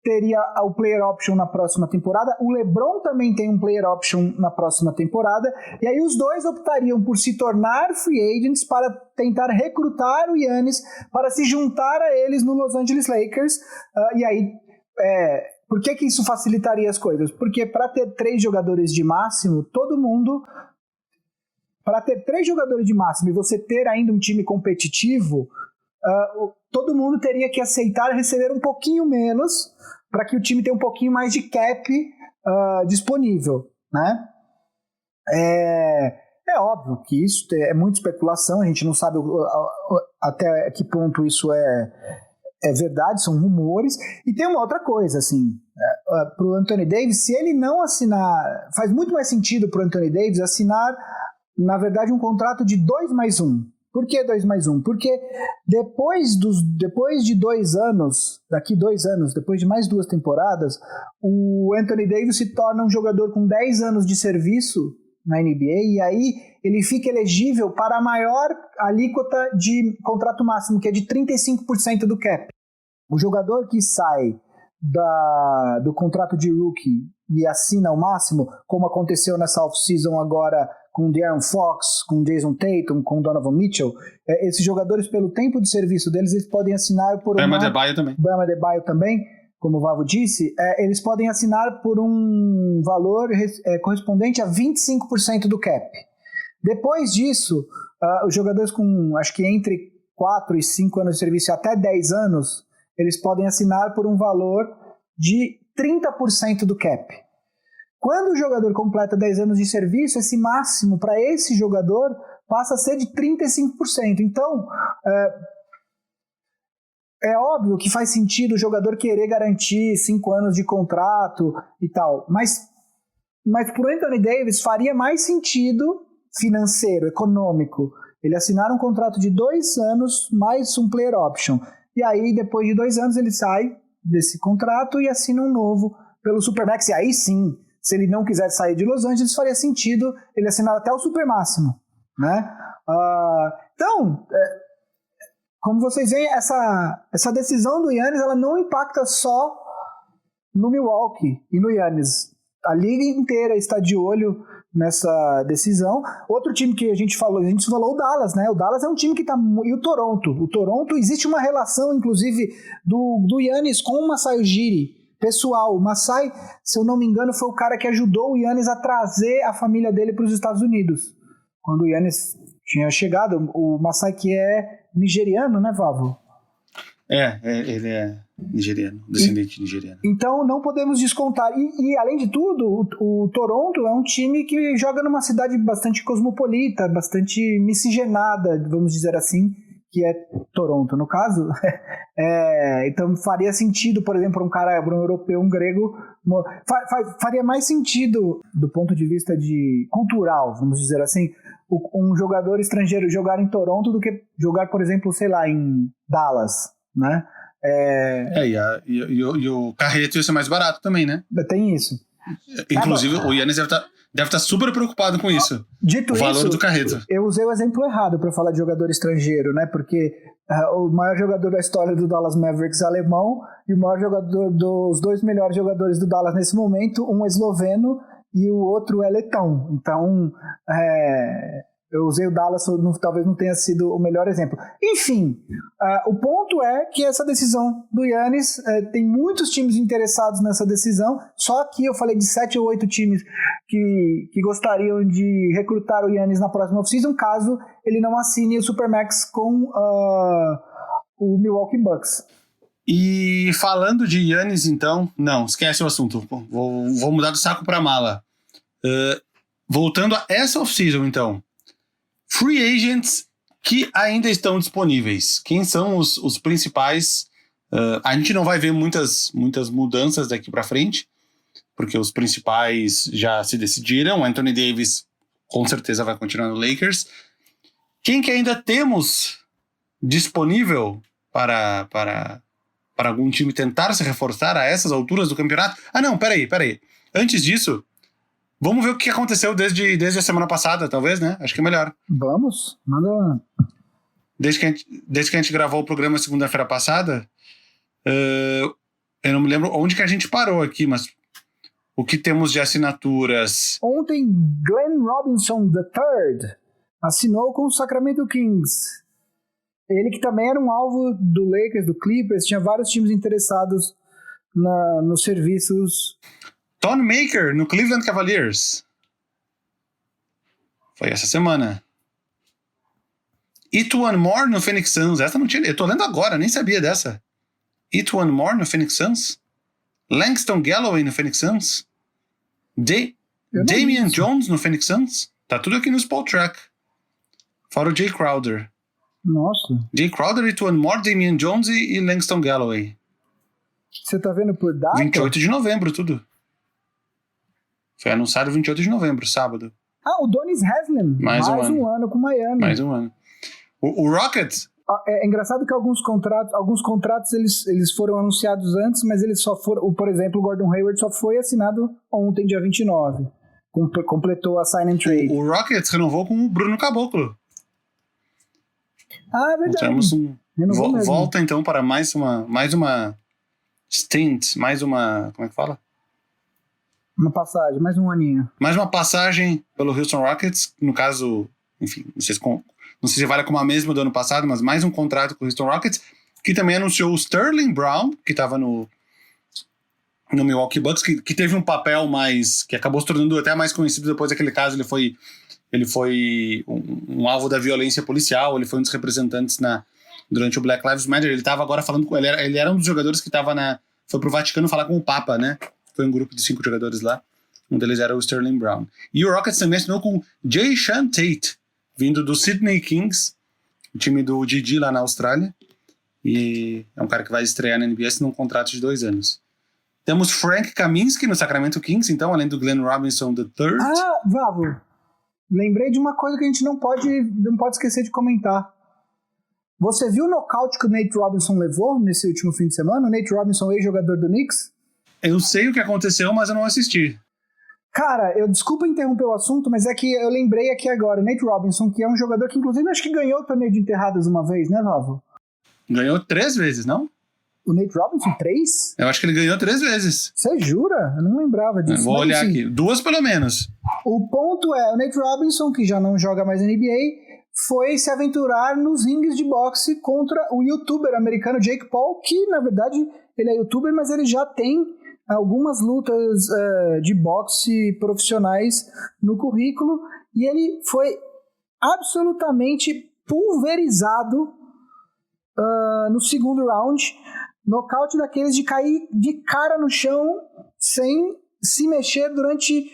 teria o player option na próxima temporada, o LeBron também tem um player option na próxima temporada, e aí os dois optariam por se tornar free agents para tentar recrutar o Giannis para se juntar a eles no Los Angeles Lakers. E aí, por que isso facilitaria as coisas? Porque para ter 3 jogadores de máximo, para ter 3 jogadores de máximo e você ter ainda um time competitivo, todo mundo teria que aceitar receber um pouquinho menos para que o time tenha um pouquinho mais de cap disponível, né? É óbvio que isso é muita especulação, a gente não sabe até que ponto isso é verdade, são rumores. E tem uma outra coisa, assim, para o Anthony Davis, se ele não assinar, faz muito mais sentido para o Anthony Davis assinar, na verdade, um contrato de 2+1. Por que 2+1? Porque depois de 2 anos, daqui 2 anos, depois de mais 2 temporadas, o Anthony Davis se torna um jogador com 10 anos de serviço na NBA, e aí ele fica elegível para a maior alíquota de contrato máximo, que é de 35% do cap. O jogador que sai do contrato de rookie e assina o máximo, como aconteceu nessa off-season agora com o De'Aaron Fox, com o Jason Tatum, com o Donovan Mitchell, esses jogadores, pelo tempo de serviço deles, eles podem assinar por Bam Adebayo também. Bam Adebayo também, como o Vavo disse, eles podem assinar por um valor correspondente a 25% do cap. Depois disso, os jogadores com, acho que entre 4 e 5 anos de serviço até 10 anos, eles podem assinar por um valor de 30% do cap. Quando o jogador completa 10 anos de serviço, esse máximo para esse jogador passa a ser de 35%. Então, é óbvio que faz sentido o jogador querer garantir 5 anos de contrato e tal, mas para o Anthony Davis faria mais sentido financeiro, econômico, ele assinar um contrato de 2 anos mais um player option. E aí, depois de 2 anos, ele sai desse contrato e assina um novo pelo Supermax. E aí sim, se ele não quiser sair de Los Angeles, faria sentido ele assinar até o super máximo, né? Então, como vocês veem, essa decisão do Giannis, ela não impacta só no Milwaukee e no Giannis. A liga inteira está de olho nessa decisão. Outro time que a gente falou o Dallas, né? O Dallas é um time que está... E o Toronto. O Toronto, existe uma relação, inclusive, do Giannis com o Masai Ujiri. Pessoal, o Masai, se eu não me engano, foi o cara que ajudou o Giannis a trazer a família dele para os Estados Unidos. Quando o Giannis tinha chegado, o Masai, que é nigeriano, né, Vavo? Ele é nigeriano, descendente nigeriano. Então não podemos descontar. E além de tudo, o Toronto é um time que joga numa cidade bastante cosmopolita, bastante miscigenada, vamos dizer assim, que é Toronto, no caso. Então faria sentido, por exemplo, um europeu, um grego, faria mais sentido do ponto de vista cultural, vamos dizer assim, um jogador estrangeiro jogar em Toronto do que jogar, por exemplo, sei lá, em Dallas, né? E o Carreto ia ser mais barato também, né? Tem isso. Inclusive, o Giannis deve estar super preocupado com isso. Dito o valor isso, do Carreto. Eu usei o exemplo errado para falar de jogador estrangeiro, né? Porque o maior jogador da história do Dallas Mavericks é alemão, e o maior jogador dos 2 melhores jogadores do Dallas nesse momento, um é esloveno e o outro é letão. Então, eu usei o Dallas, talvez não tenha sido o melhor exemplo. Enfim, o ponto é que essa decisão do Giannis, tem muitos times interessados nessa decisão, só que eu falei de 7 ou 8 times que gostariam de recrutar o Giannis na próxima off-season, caso ele não assine o Supermax com o Milwaukee Bucks. E falando de Giannis, então, não, esquece o assunto, vou mudar do saco para mala. voltando a essa off-season, então. Free agents que ainda estão disponíveis. Quem são os principais? A gente não vai ver muitas mudanças daqui para frente, porque os principais já se decidiram. Anthony Davis com certeza vai continuar no Lakers. Quem que ainda temos disponível para algum time tentar se reforçar a essas alturas do campeonato? Ah, não, peraí. Antes disso, vamos ver o que aconteceu desde a semana passada, talvez, né? Acho que é melhor. Vamos, manda. Desde que a gente gravou o programa segunda-feira passada, eu não me lembro onde que a gente parou aqui, mas o que temos de assinaturas? Ontem, Glenn Robinson III assinou com o Sacramento Kings. Ele que também era um alvo do Lakers, do Clippers, tinha vários times interessados nos serviços. Thon Maker no Cleveland Cavaliers. Foi essa semana. Etuan Moore no Phoenix Suns. Essa não tinha. Eu tô lendo agora, nem sabia dessa. Etuan Moore no Phoenix Suns. Langston Galloway no Phoenix Suns. Damian Jones no Phoenix Suns. Tá tudo aqui no Spotrac. Fora o Jay Crowder. Nossa. Jay Crowder, Etuan Moore, Damian Jones e Langston Galloway. Você tá vendo por data? 28 de novembro, tudo. Foi anunciado 28 de novembro, sábado. O Donis Haslem. Mais um ano com Miami. Mais um ano. O Rockets... É engraçado que alguns contratos eles foram anunciados antes, mas eles só foram... Por exemplo, o Gordon Hayward só foi assinado ontem, dia 29. Completou a sign and trade. O Rockets renovou com o Bruno Caboclo. Verdade. Temos volta então para mais uma stint, mais uma... Como é que fala? Uma passagem, mais um aninho. Mais uma passagem pelo Houston Rockets, no caso, enfim, não sei se vale como a mesma do ano passado, mas mais um contrato com o Houston Rockets, que também anunciou o Sterling Brown, que estava no Milwaukee Bucks, que teve um papel mais... que acabou se tornando até mais conhecido depois daquele caso. Ele foi um alvo da violência policial, ele foi um dos representantes durante o Black Lives Matter. Ele estava agora falando com... Ele era um dos jogadores que foi pro Vaticano falar com o Papa, né? Foi um grupo de 5 jogadores lá. Um deles era o Sterling Brown. E o Rockets também assinou com Jay Sean Tate, vindo do Sydney Kings, o time do Didi lá na Austrália. E é um cara que vai estrear na NBA num contrato de 2 anos. Temos Frank Kaminsky no Sacramento Kings, então, além do Glenn Robinson III. Vavo. Lembrei de uma coisa que a gente não pode esquecer de comentar. Você viu o nocaute que o Nate Robinson levou nesse último fim de semana? O Nate Robinson, ex-jogador do Knicks? Eu sei o que aconteceu, mas eu não assisti. Cara, desculpa interromper o assunto, mas é que eu lembrei aqui agora, o Nate Robinson, que é um jogador que inclusive acho que ganhou o torneio de enterradas uma vez, né, Vavo? Ganhou 3 vezes, não? O Nate Robinson, 3? Eu acho que ele ganhou 3 vezes. Você jura? Eu não lembrava disso. Vou olhar aqui. 2 pelo menos. O ponto é, o Nate Robinson, que já não joga mais na NBA, foi se aventurar nos rings de boxe contra o youtuber americano Jake Paul, que na verdade ele é youtuber, mas ele já tem algumas lutas de boxe profissionais no currículo, e ele foi absolutamente pulverizado no segundo round, nocaute daqueles de cair de cara no chão sem se mexer durante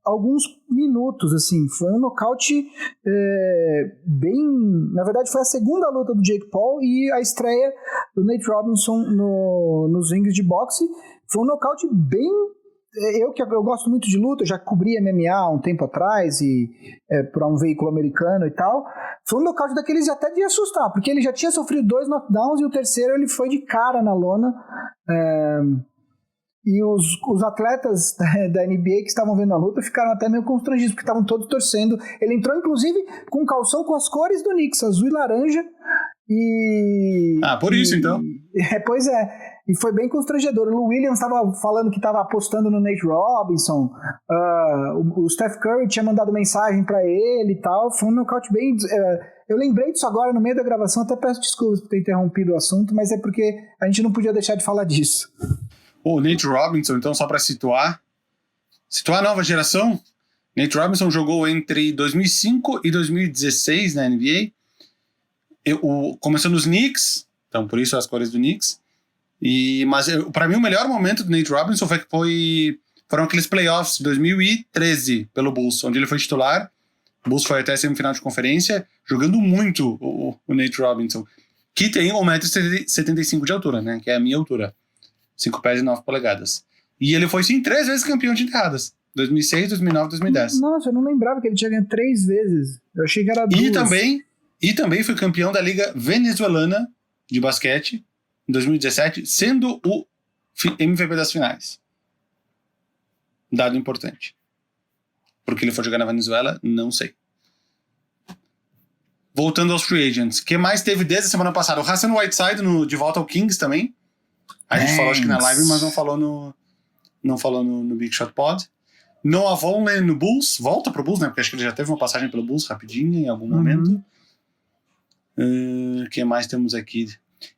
alguns minutos, assim. Foi um nocaute bem... Na verdade, foi a segunda luta do Jake Paul e a estreia do Nate Robinson nos rings de boxe. Foi um nocaute bem... Eu gosto muito de luta, eu já cobri MMA há um tempo atrás para um veículo americano e tal. Foi um nocaute daqueles até de assustar, porque ele já tinha sofrido 2 knockdowns e o terceiro ele foi de cara na lona. E os atletas da NBA que estavam vendo a luta ficaram até meio constrangidos, porque estavam todos torcendo. Ele entrou, inclusive, com um calção com as cores do Knicks, azul e laranja. Por isso, então. Pois é. E foi bem constrangedor. O Lou Williams estava falando que estava apostando no Nate Robinson. O Steph Curry tinha mandado mensagem para ele e tal. Foi um nocaute bem... eu lembrei disso agora no meio da gravação. Até peço desculpas por ter interrompido o assunto, mas é porque a gente não podia deixar de falar disso. O Nate Robinson, então, só para situar a nova geração, Nate Robinson jogou entre 2005 e 2016 na NBA. Começou nos Knicks, então por isso as cores do Knicks. Mas para mim o melhor momento do Nate Robinson foi foram aqueles playoffs de 2013 pelo Bulls, onde ele foi titular. O Bulls foi até a semifinal de conferência, jogando muito o Nate Robinson, que tem 1,75 m de altura, né? Que é a minha altura. 5 pés e 9 polegadas. E ele foi, sim, 3 vezes campeão de enterradas. 2006, 2009 e 2010. Nossa, eu não lembrava que ele tinha ganho 3 vezes. Eu achei que era 2. E também foi campeão da Liga Venezuelana de basquete em 2017, sendo o MVP das finais. Dado importante. Porque ele foi jogar na Venezuela, não sei. Voltando aos free agents. O que mais teve desde a semana passada? O Hassan Whiteside de volta ao Kings também. A gente falou acho que na live, mas não falou no Big Shot Pod. Noah Vonleh no Bulls. Volta pro Bulls, né? Porque acho que ele já teve uma passagem pelo Bulls rapidinho em algum momento. O que mais temos aqui?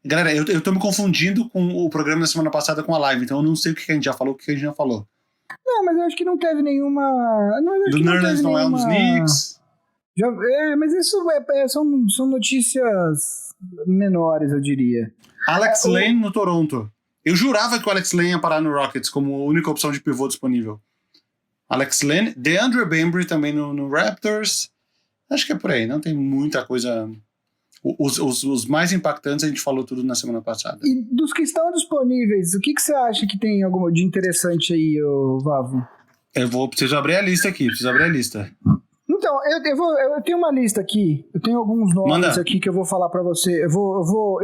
Galera, eu tô me confundindo com o programa da semana passada com a live, então eu não sei o que a gente já falou, o que a gente já falou. Não, mas eu acho que não teve nenhuma... Do Nerlens Noel nos Knicks. Mas isso são notícias menores, eu diria. Alex Len no Toronto. Eu jurava que o Alex Len ia parar no Rockets como a única opção de pivô disponível. Alex Len, DeAndre Bembry também no Raptors. Acho que é por aí, não tem muita coisa. Os mais impactantes a gente falou tudo na semana passada. E dos que estão disponíveis, o que você acha que tem algum de interessante aí, Vavo? Preciso abrir a lista aqui, Então, eu tenho uma lista aqui, eu tenho alguns nomes aqui que eu vou falar pra você. Eu vou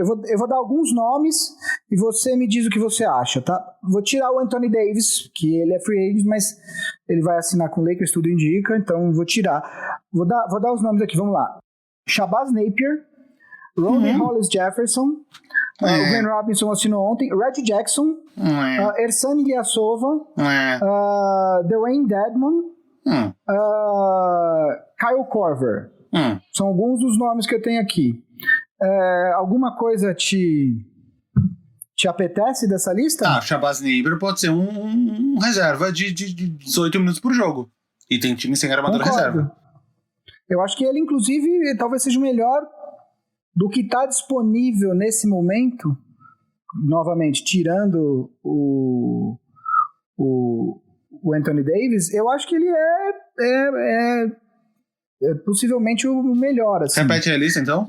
dar alguns nomes e você me diz o que você acha, tá? Vou tirar o Anthony Davis, que ele é free agent, mas ele vai assinar com o Lakers, tudo indica, então vou tirar. Vou dar os nomes aqui, vamos lá. Shabazz Napier, Ronnie Hollis Jefferson, o Glenn Robinson assinou ontem, Reggie Jackson, Ersan Ilyasova, Dwayne Dedmon, Kyle Korver. São alguns dos nomes que eu tenho aqui. Alguma coisa te apetece dessa lista? Shabazz Napier pode ser um reserva de 18 minutos por jogo. E tem time sem armador reserva. Eu acho que ele, inclusive, talvez seja o melhor do que está disponível nesse momento. Novamente, tirando o Anthony Davis, eu acho que ele é possivelmente o melhor. Assim. Repete a lista, então?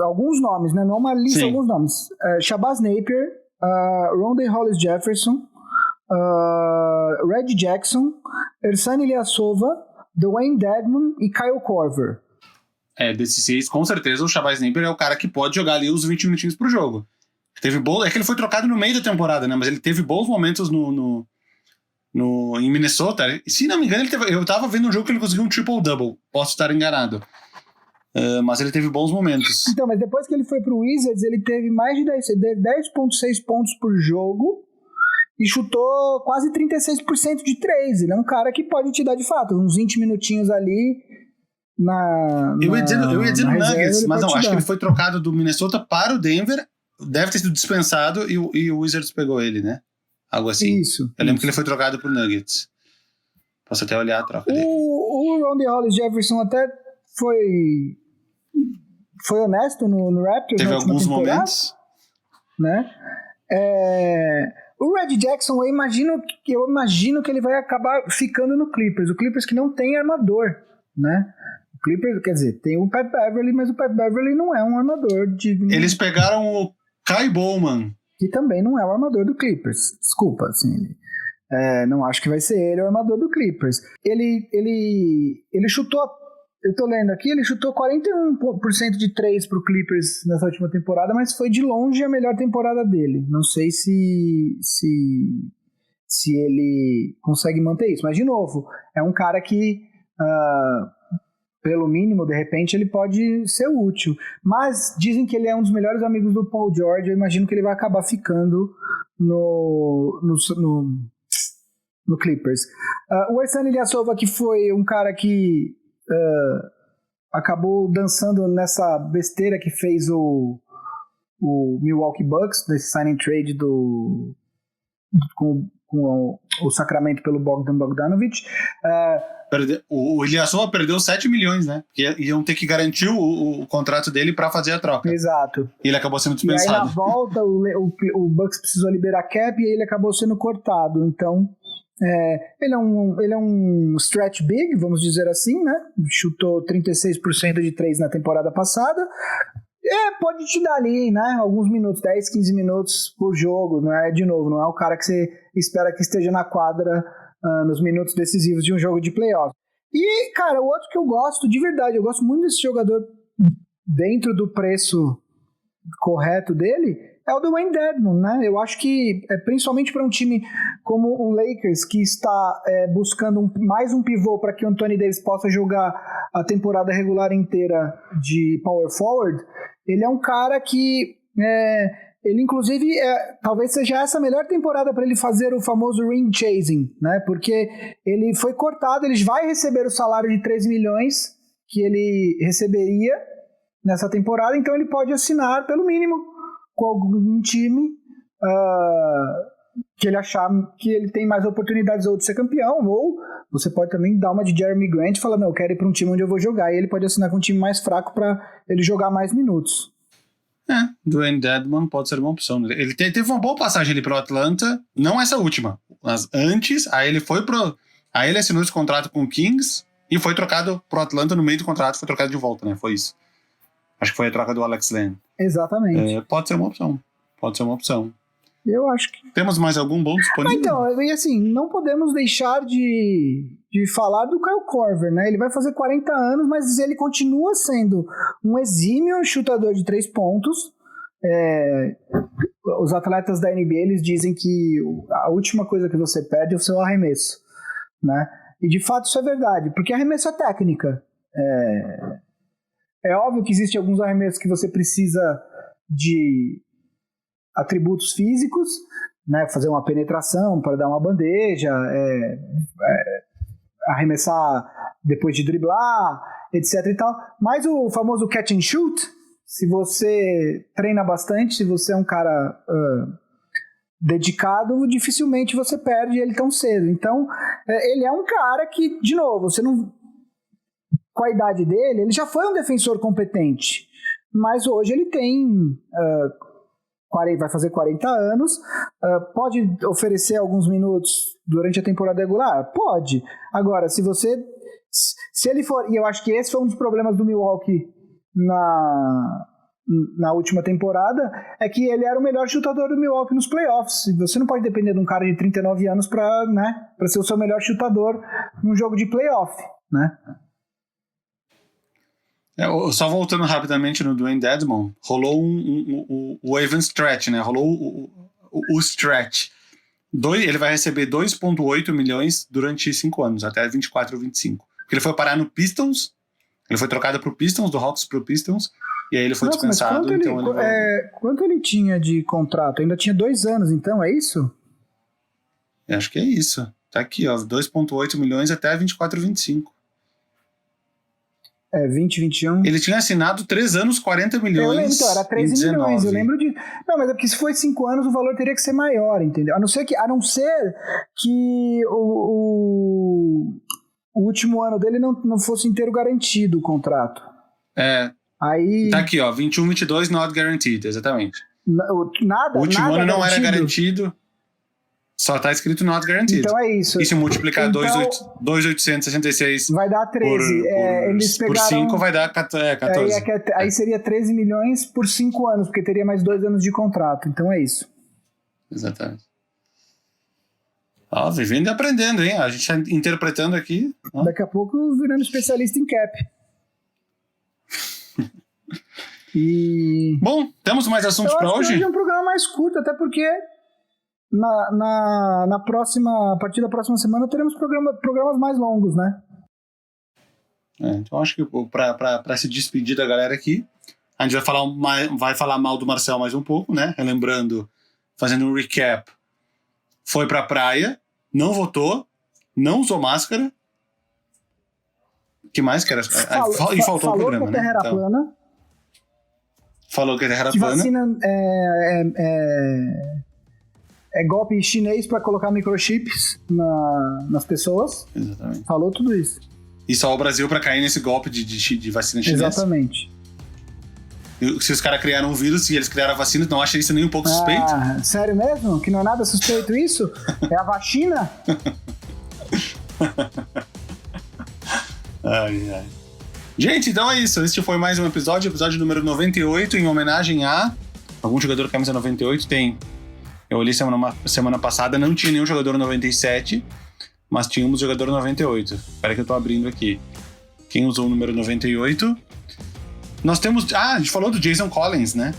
Alguns nomes, né? Não uma lista, alguns nomes. Shabazz Napier, Rondae Hollis Jefferson, Reggie Jackson, Ersan Ilyasova, Dwayne Dedmon e Kyle Korver. Desses 6, com certeza o Shabazz Napier é o cara que pode jogar ali os 20 minutinhos pro jogo. É que ele foi trocado no meio da temporada, né? Mas ele teve bons momentos em Minnesota. Se não me engano, eu tava vendo um jogo que ele conseguiu um triple-double. Posso estar enganado. Mas ele teve bons momentos. Então, mas depois que ele foi pro Wizards, ele teve mais de 10,6 pontos por jogo e chutou quase 36% de 3. Ele é um cara que pode te dar, de fato, uns 20 minutinhos ali eu ia dizer no Nuggets, mas não, acho que ele foi trocado do Minnesota para o Denver, deve ter sido dispensado e o Wizards pegou ele, né? Algo assim. Isso. Eu lembro que ele foi trocado pro Nuggets. Posso até olhar a troca dele. O Rondae Hollis Jefferson até foi honesto no Raptors. Teve alguns momentos. Né? O Reggie Jackson, eu imagino que ele vai acabar ficando no Clippers. O Clippers que não tem armador, né? O Clippers, quer dizer, tem o Pat Beverly, mas o Pat Beverly não é um armador digno. Eles pegaram o Kai Bowman, que também não é o armador do Clippers. Desculpa, assim, não acho que vai ser ele o armador do Clippers. Ele chutou, eu tô lendo aqui, ele chutou 41% de 3 pro Clippers nessa última temporada, mas foi de longe a melhor temporada dele. Não sei se ele consegue manter isso, mas de novo, é um cara que pelo mínimo, de repente, ele pode ser útil. Mas dizem que ele é um dos melhores amigos do Paul George. Eu imagino que ele vai acabar ficando no Clippers. O Ersan Ilyasova, que foi um cara que acabou dançando nessa besteira que fez o Milwaukee Bucks, nesse signing trade com o Sacramento pelo Bogdan Bogdanovic. O Ilyasova perdeu 7 milhões, né? Porque iam ter que garantir o contrato dele para fazer a troca. Exato. E ele acabou sendo dispensado. E aí na volta o Bucks precisou liberar cap e aí ele acabou sendo cortado. Então ele é um stretch big, vamos dizer assim, né? Chutou 36% de 3 na temporada passada. Pode te dar ali, né? Alguns minutos, 10, 15 minutos por jogo. Não é o cara que você espera que esteja na quadra nos minutos decisivos de um jogo de playoff. E, cara, o outro que eu gosto, de verdade, eu gosto muito desse jogador dentro do preço correto dele, é o Dwayne Dedmon, né? Eu acho que, principalmente para um time como o Lakers, que está buscando mais um pivô para que o Anthony Davis possa jogar a temporada regular inteira de power forward, ele é um cara que... ele, inclusive, talvez seja essa a melhor temporada para ele fazer o famoso ring chasing, né? Porque ele foi cortado, ele vai receber o salário de 13 milhões que ele receberia nessa temporada, então ele pode assinar, pelo mínimo, com algum time que ele achar que ele tem mais oportunidades ou de ser campeão, ou você pode também dar uma de Jeremy Grant e falar, não, eu quero ir para um time onde eu vou jogar, e ele pode assinar com um time mais fraco para ele jogar mais minutos. Dwayne Dedmon pode ser uma opção. Ele teve uma boa passagem ali pro Atlanta, não essa última, mas antes, aí ele assinou esse contrato com o Kings e foi trocado pro Atlanta no meio do contrato, foi trocado de volta, né? Foi isso. Acho que foi a troca do Alex Len. Exatamente. Pode ser uma opção. Eu acho que... Temos mais algum bom disponível? Então, e assim, não podemos deixar de falar do Kyle Korver, né? Ele vai fazer 40 anos, mas ele continua sendo um exímio chutador de 3 pontos. Os atletas da NBA, eles dizem que a última coisa que você perde é o seu arremesso, né? E de fato isso é verdade, porque arremesso é técnica. É óbvio que existem alguns arremessos que você precisa de atributos físicos, né, fazer uma penetração para dar uma bandeja, arremessar depois de driblar, etc e tal. Mas o famoso catch and shoot, se você treina bastante, se você é um cara dedicado, dificilmente você perde ele tão cedo. Então, ele é um cara que, de novo, você não... Com a idade dele, ele já foi um defensor competente, mas hoje ele tem... vai fazer 40 anos, pode oferecer alguns minutos durante a temporada regular? Pode. Agora, se ele for... E eu acho que esse foi um dos problemas do Milwaukee na última temporada, é que ele era o melhor chutador do Milwaukee nos playoffs. Você não pode depender de um cara de 39 anos para ser o seu melhor chutador num jogo de playoff, né? Só voltando rapidamente no Dwayne Dedmon, rolou o even stretch, né? Rolou o stretch. Ele vai receber 2,8 milhões durante 5 anos, até 24 ou 25. Porque ele foi parar no Pistons, ele foi trocado pro Pistons, do Hawks pro Pistons, e aí ele foi dispensado. Quanto ele tinha de contrato? Ainda tinha 2 anos, então, é isso? Acho que é isso. Tá aqui, ó, 2,8 milhões até 24 ou 25. 20, 21. Ele tinha assinado 3 anos, 40 milhões. Eu lembro, então, era 13 milhões, eu lembro de... Não, mas é porque se foi 5 anos, o valor teria que ser maior, entendeu? A não ser que o último ano dele não fosse inteiro garantido o contrato. Aí... Tá aqui, ó, 21, 22 not guaranteed, exatamente. Nada, o último nada ano não garantido. era garantido. Só tá escrito not guaranteed. Então é isso. E se multiplicar 2,866 vai dar 13. Eles pegaram, por 5 vai dar 14. Aí seria 13 milhões por 5 anos, porque teria mais 2 anos de contrato. Então é isso. Exatamente. Vivendo e aprendendo, hein? A gente tá interpretando aqui. Daqui a pouco virando especialista em cap. Bom, temos mais assuntos para hoje? Hoje é um programa mais curto, até porque na próxima, a partir da próxima semana teremos programas mais longos, né? Então acho que para se despedir da galera aqui, a gente vai falar mal do Marcel mais um pouco, né? Relembrando, fazendo um recap. Foi pra praia, não votou, não usou máscara. O que mais que era? E faltou o programa, que a Terra era plana. Falou que a Terra era que plana. Vacina golpe chinês para colocar microchips nas pessoas. Exatamente. Falou tudo isso. E só o Brasil para cair nesse golpe de vacina chinesa. Exatamente. Se os caras criaram um vírus e eles criaram a vacina, não acha isso nem um pouco suspeito? Sério mesmo? Que não é nada suspeito isso? É a vacina? Ai. Gente, então é isso. Este foi mais um episódio número 98, em homenagem a algum jogador com camisa 98. Tem. Eu olhei semana passada, não tinha nenhum jogador 97, mas tínhamos jogador 98. Espera que eu tô abrindo aqui. Quem usou o número 98? Nós temos... a gente falou do Jason Collins, né?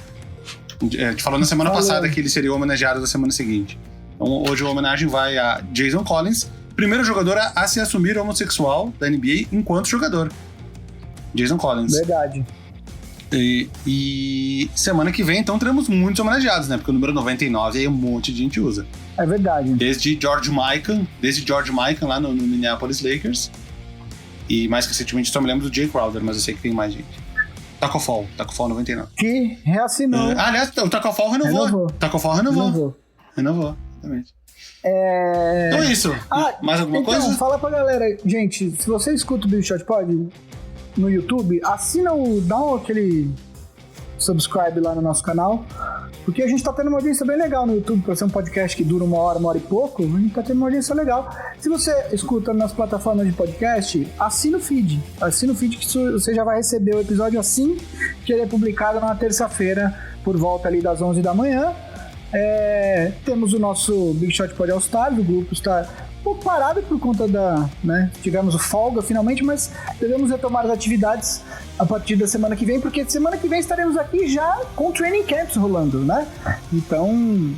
A gente falou na semana passada que ele seria o homenageado da semana seguinte. Então, hoje a homenagem vai a Jason Collins, primeiro jogador a se assumir homossexual da NBA enquanto jogador. Jason Collins. Verdade. E semana que vem, então, teremos muitos homenageados, né? Porque o número 99 aí um monte de gente usa. É verdade. Desde George Mikan lá no Minneapolis Lakers. E mais recentemente só me lembro do Jay Crowder, mas eu sei que tem mais gente. Taco Fall 99. Que reassinou. Aliás, o Taco Fall renovou. Taco Fall renovou, exatamente. Então é isso. Mais alguma coisa? Fala pra galera, gente, se você escuta o Big Shot Pod no YouTube, dá aquele subscribe lá no nosso canal, porque a gente tá tendo uma audiência bem legal no YouTube, pra ser um podcast que dura uma hora e pouco, a gente tá tendo uma audiência legal. Se você escuta nas plataformas de podcast, assina o feed que você já vai receber o episódio assim que ele é publicado na terça-feira, por volta ali das 11 da manhã. Temos o nosso Big Shot Pod All Stars, o grupo está um pouco parado por conta tivemos o folga finalmente, mas devemos retomar as atividades a partir da semana que vem, porque semana que vem estaremos aqui já com training camps rolando, né? Então,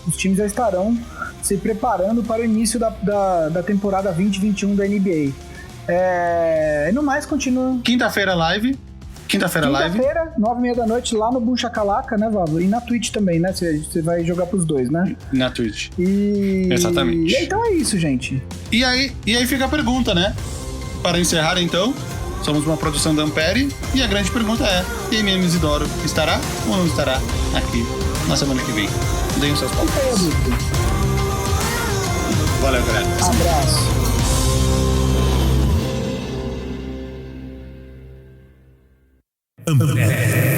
os times já estarão se preparando para o início da temporada 2021 da NBA. E no mais, continua. Quinta-feira, 9h30 da noite, lá no Boom Shakalaka, né, Vavo? E na Twitch também, né? Você vai jogar pros dois, né? Na Twitch. Exatamente. E então é isso, gente. E aí fica a pergunta, né? Para encerrar, então, somos uma produção da Ampere e a grande pergunta é: MM Isidoro estará ou não estará aqui na semana que vem? Deem os seus palpites. Valeu, galera. Abraço. Ampere.